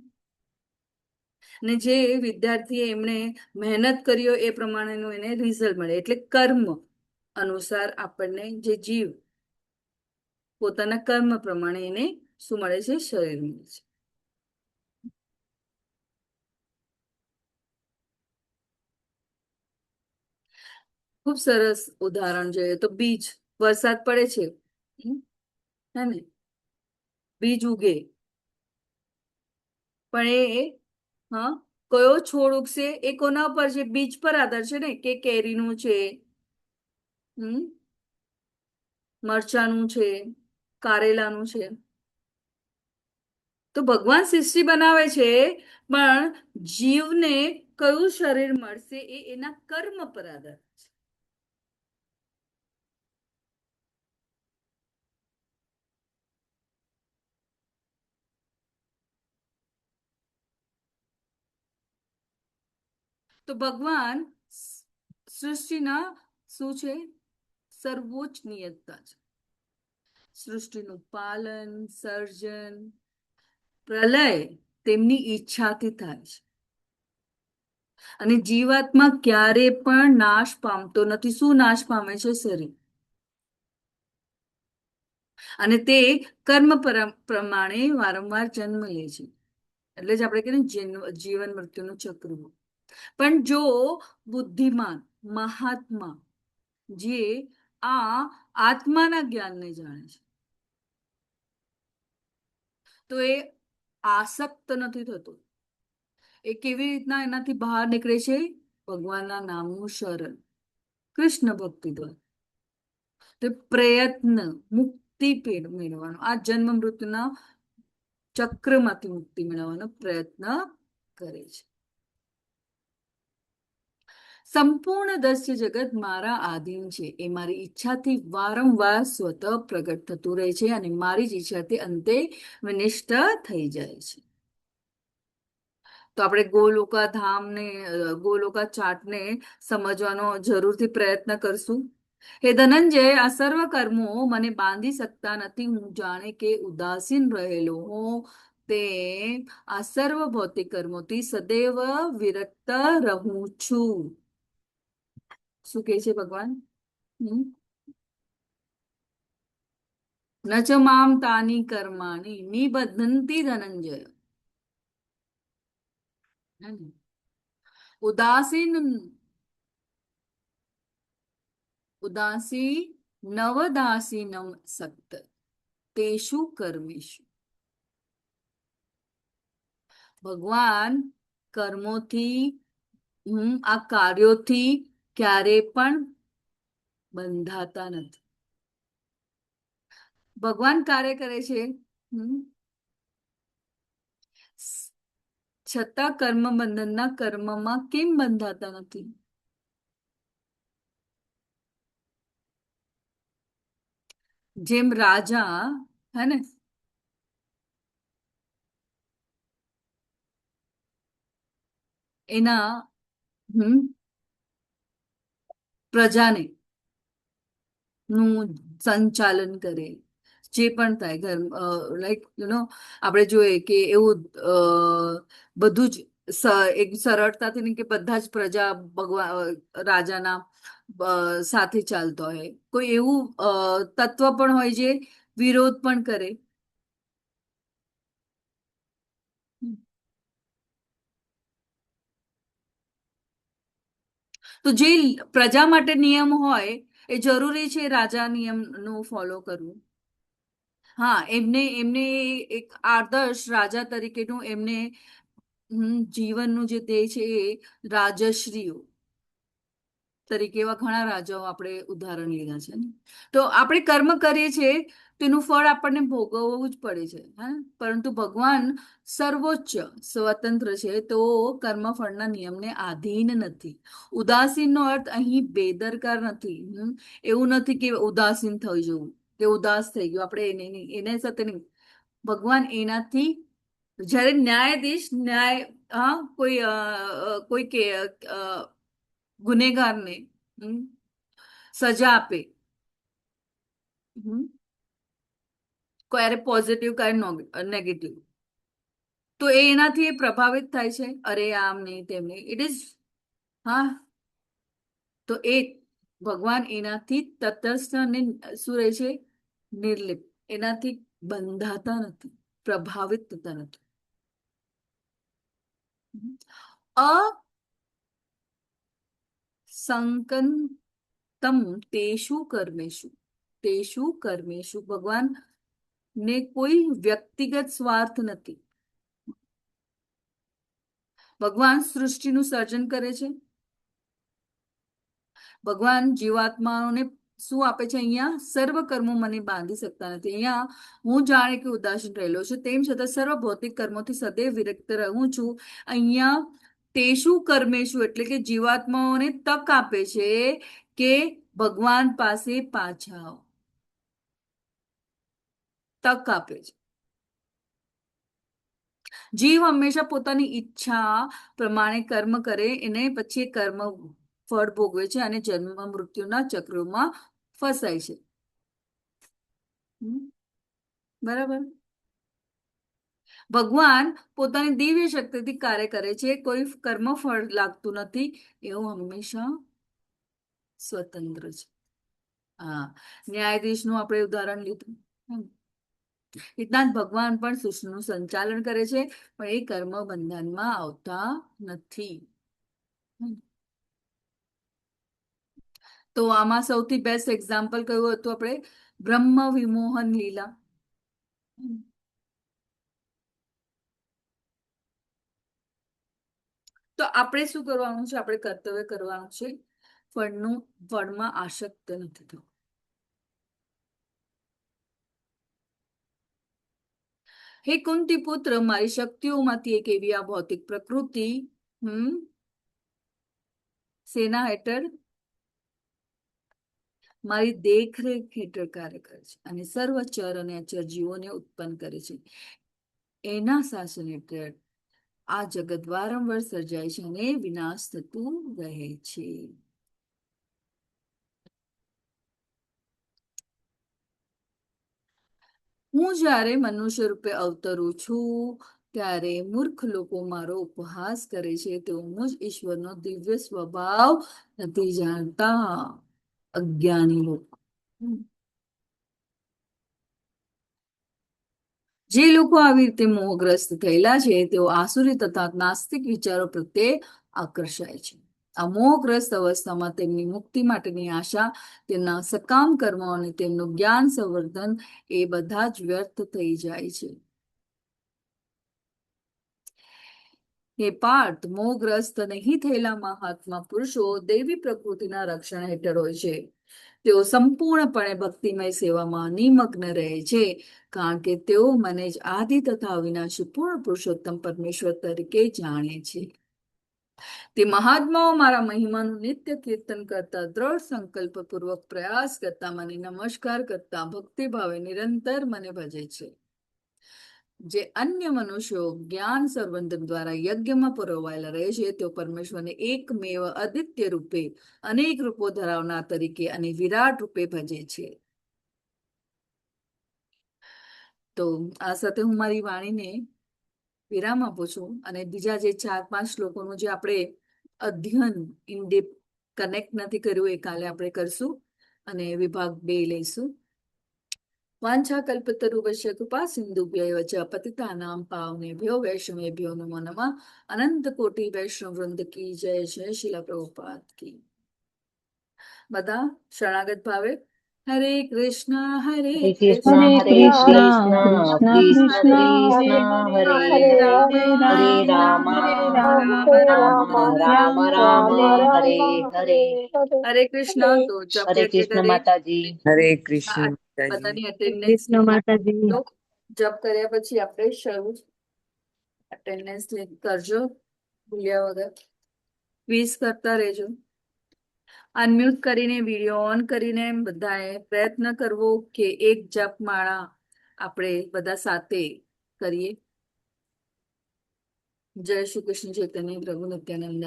ને જે વિદ્યાર્થીએ એમણે મહેનત કર્યો એ પ્રમાણેનું એને રિઝલ્ટ મળે, એટલે કર્મ અનુસાર આપણને જે જીવ પોતાના કર્મ પ્રમાણે એને શું મળે છે? શરીર મળે છે. ખૂબ સરસ ઉદાહરણ જોઈએ તો બીજ, વરસાદ પડે છે, હમ, હે ને, બીજ ઉગે, પણ એ હા કયો છોડ ઉગશે એ કોના પર છે? બીજ પર આધાર છે ને, કે કેરીનું છે, હમ, મરચાનું છે, કારેલાનું છે. તો ભગવાન સૃષ્ટિ બનાવે છે, પણ જીવને કયું શરીર મળશે એ એના કર્મ પર આધાર છે. તો ભગવાન સૃષ્ટિના શું છે? સર્વોચ્ચ નિયંતા છે. સૃષ્ટિનું પાલન, સર્જન, પ્રલય તેમની ઈચ્છાથી થાય છે. અને જીવાત્મા ક્યારે પણ નાશ પામતો નથી. શું નાશ પામે છે? શરીર. અને તે કર્મ પ્રમાણે વારંવાર જન્મ લે છે. એટલે જ આપણે કહીએ જીવન મૃત્યુનું ચક્ર. પણ જો બુદ્ધિમાન મહાત્મા જે આ આત્માના જ્ઞાનને જાણે છે, તો એ આસક્ત નથી થતો. એ કેવી રીતના એનાથી બહાર નીકળે છે? ભગવાનના નામનું શરણ, કૃષ્ણ ભક્તિ દ્વારા. તો પ્રયત્ન મુક્તિ મેળવવાનો, આ જન્મ મૃત્યુના ચક્રમાંથી મુક્તિ મેળવવાનો પ્રયત્ન કરે છે. સંપૂર્ણ દસ્ય જગત મારા આધીન છે. એ મારી ઈચ્છાથી વારંવાર સ્વતઃ પ્રગટ થતું રહે છે, અને મારી જ ઈચ્છાથી અંતે વિનિષ્ટ થઈ જાય છે. તો આપણે ગોલોકા ધામને, ગોલોકા ચાટને સમજવાનો જરૂરથી પ્રયત્ન કરશું. હે ધનંજય, આ સર્વ કર્મો મને બાંધી શકતા નથી. હું જાણે કે ઉદાસીન રહેલો હું, તે આ સર્વ ભૌતિક કર્મોથી સદૈવ વિરક્ત રહું છું. શું કહે છે ભગવાન? ન ચ મામ તાની કર્માણી નિબધ્નન્તિ ધનંજય. ઉદાસીન ઉદાસી નવદાસીનમ સક્ત તેષુ કર્મેષુ. ભગવાન કર્મોથી, આ કાર્યોથી ક્યારે પણ બંધાતા નથી. ભગવાન કાર્ય કરે છે, છતાં કર્મ બંધનના કર્મમાં કેમ બંધાતા નથી? જેમ રાજા હે ને, એના પ્રજાને નું સંચાલન કરે, જે પણ થાય ઘર, લાઈક આપણે જોઈએ કે એવું બધું જ એક સરળતાથી નહીં કે બધા જ પ્રજા ભગવાન રાજાના સાથે ચાલતો હોય. કોઈ એવું તત્વ પણ હોય જે વિરોધ પણ કરે. તો જે પ્રજા માટે નિયમ હોય એ જરૂરી છે રાજા નિયમનું ફોલો કરવું. હા, એમને એમને એક આદર્શ રાજા તરીકેનું એમને જીવનનું જે ધ્યેય છે એ રાજશ્રીઓ. તરીકે એવા ઘણા રાજાઓ આપણે ઉદાહરણ લીધા છે ને. તો આપણે કર્મ કરીએ છીએ તેનું ફળ આપણને ભોગવવું જ પડે છે, હા. પરંતુ ભગવાન સર્વોચ્ચ સ્વતંત્ર છે, તો કર્મફળના નિયમને આધીન નથી. ઉદાસીનનો અર્થ અહીં બેદરકાર નથી. એવું નથી કે ઉદાસીન થઈ જવું કે ઉદાસ થઈ ગયું, આપણે એને નહીં, એને સાથે નહીં. ભગવાન એનાથી જ્યારે ન્યાયાધીશ કોઈ કે ગુનેગારને સજા આપે, ક્યારે પોઝિટિવ ક્યારે નેગેટિવ, તો એ એનાથી એ પ્રભાવિત થાય છે, અરે આમ નહીં તેમ નહીં, ઇટ ઇઝ, હા. તો એ ભગવાન એનાથી તટસ્થ અને શું રહે છે, નિર્લિપ્ત, એનાથી બંધાતા નથી, પ્રભાવિત થતા નથી. અસંકતમ તેષુ કર્મેષુ, ભગવાન ને કોઈ વ્યક્તિગત સ્વાર્થ નથી. ભગવાન સૃષ્ટિનું સર્જન કરે છે. ભગવાન જીવાત્માઓને શું આપે છે, અહીંયા સર્વ કર્મો મને બાંધી શકતા નથી. અહીંયા હું જાણે કે ઉદાસીન રહેલો છું, તેમ છતાં સર્વ ભૌતિક કર્મોથી સદૈવ વિરક્ત રહું છું. અહીંયા તેષુ કર્મેષુ એટલે કે જીવાત્માઓને તક આપે છે કે ભગવાન પાસે પાછા આવો, તક આપે છે. જીવ હંમેશા પોતાની ઈચ્છા પ્રમાણે કર્મ કરે, એને પછી કર્મ ફળ ભોગવે છે અને જન્મ મૃત્યુના ચક્રોમાં ફસાય છે. બરાબર. ભગવાન પોતાની દિવ્ય શક્તિથી કાર્ય કરે છે, કોઈ કર્મ ફળ લાગતું નથી, એવું હંમેશા સ્વતંત્ર છે. હા, ન્યાયાધીશનું આપણે ઉદાહરણ લીધું. એટલા જ ભગવાન પણ સૃષ્ટિનું સંચાલન કરે છે, પણ એ કર્મ બંધનમાં આવતા નથી. તો આમાં સૌથી બેસ્ટ એક્ઝામ્પલ કયું હતું, આપણે બ્રહ્મ વિમોહન લીલા. તો આપણે શું કરવાનું છે, આપણે કર્તવ્ય કરવાનું છે, ફળમાં આસક્ત નથી થવું. હે કુંતી પુત્ર, મારી શક્તિઓમાંથી એક એવી આ ભૌતિક પ્રકૃતિ સેના હેઠળ, મારી દેખરેખ હેઠળ કાર્ય કરે છે અને સર્વ ચર અને અચર જીવોને ઉત્પન્ન કરે છે. એના શાસન હેઠળ આ જગત વારંવાર સર્જાય છે અને વિનાશ થતું રહે છે. હું જ્યારે મનુષ્ય રૂપે અવતરું છું ત્યારે મૂર્ખ લોકો મારો ઉપહાસ કરે છે, તેઓ મુજ ઈશ્વરનો દિવ્ય સ્વભાવ નથી જાણતા. અજ્ઞાની લોકો, જે લોકો આવી રીતે મોહગ્રસ્ત થયેલા છે, તેઓ આસુરી તથા નાસ્તિક વિચારો પ્રત્યે આકર્ષાય છે. આ મોહગ્રસ્ત અવસ્થામાં તેમની મુક્તિ માટેની આશા, તેમના સકામ કર્મો અને તેમનું જ્ઞાન સંવર્ધન એ બધા જ વ્યર્થ થઈ જાય છે. હે પાર્થ, મોહગ્રસ્ત નહીં થયેલા મહાત્મા પુરુષો દેવી પ્રકૃતિના રક્ષણ હેઠળ હોય છે. તેઓ સંપૂર્ણપણે ભક્તિમય સેવામાં નિમગ્ન રહે છે, કારણ કે તેઓ મને જ આદિ તથા અવિનાશી પૂર્ણ પુરુષોત્તમ પરમેશ્વર તરીકે જાણે છે. તે મહાત્માઓ મારા મહિમાનું નિત્ય કીર્તન કરતા, દ્રઢ સંકલ્પ પૂર્વક પ્રયાસ કરતા, મને નમસ્કાર કરતા, ભક્તિભાવે નિરંતર મને ભજે છે. જે અન્ય મનુષ્યો જ્ઞાન સંવર્ધન દ્વારા યજ્ઞમાં પરોવાયેલા રહે છે, તેઓ પરમેશ્વરને એકમેવ અદ્વિતીય રૂપે, અનેક રૂપો ધરાવનાર તરીકે અને વિરાટ રૂપે ભજે છે. તો આ સાથે હું મારી વાણીને વિરામ આપું છું, અને બીજા જે 4-5 શ્લોકોનું જે આપણે અધ્યયન ઇનડીપ કનેક્ટ નથી કર્યું, એ કાલે આપણે કરશું અને વિભાગ 2 લઈશું. વાંછાકલ્પતરુભ્યશ્ચ કૃપા સિંધુભ્યૈવ ચ પતિતાનાં પાવનેભ્યો વૈષ્ણવેભ્યો નમો નમઃ. અનંત કોટી વૈષ્ણવ વૃંદ કી જય. જય શીલા પ્રભુપાદ કી. બધા શરણાગત ભાવે हरे कृष्णा हरे कृष्णा कृष्णा हरे कृष्णा कृष्ण कृष्ण हरे हरे राम हरे राम राम राम हरे हरे। हरे कृष्णा। तो जप हरे यज्ञ कृष्ण करे माता जी। હરે કૃષ્ણ માતાજી બધાની અટેન્ડન્સ કૃષ્ણ માતાજી તો જપ કર્યા પછી આપણે શરૂ અટેન્ડન્સ કરજો ભૂલ્યા વગર ક્વિઝ કરતા રહેજો અનમ્યુટ કરીને વિડીયો ઓન કરીને બધાએ પ્રયત્ન કરવો કે એક જપમાળા આપણે બધા સાથે કરીએ જય શ્રી કૃષ્ણ ચૈતન્ય પ્રભુ નિત્યાનંદ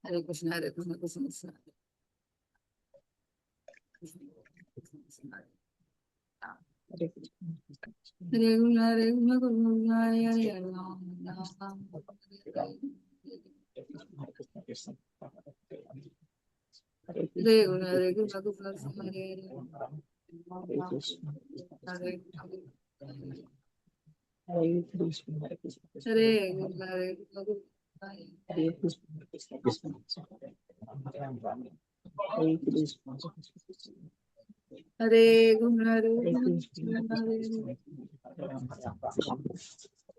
હરે કૃષ્ણ હરે કૃષ્ણ કૃષ્ણ કૃષ્ણ હરે કૃષ્ણ હરે કૃષ્ણ હરે રામ રામ હરે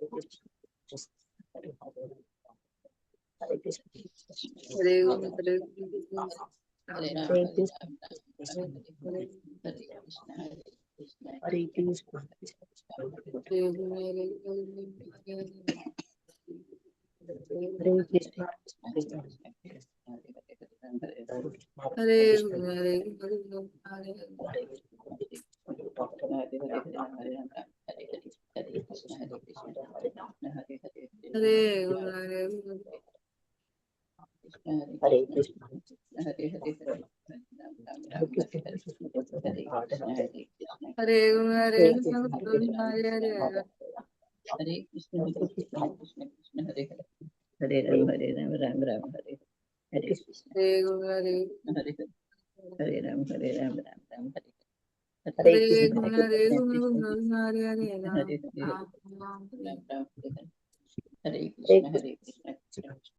કૃષ્ણ કૃષ્ણ હરે હરે હરે કૃષ્ણ હરે हरे राम राम राम हरे हरे कृष्ण हरे राम राम राम हरे हरे कृष्ण हरे हरे राम राम हरे हरे कृष्ण हरे कृष्ण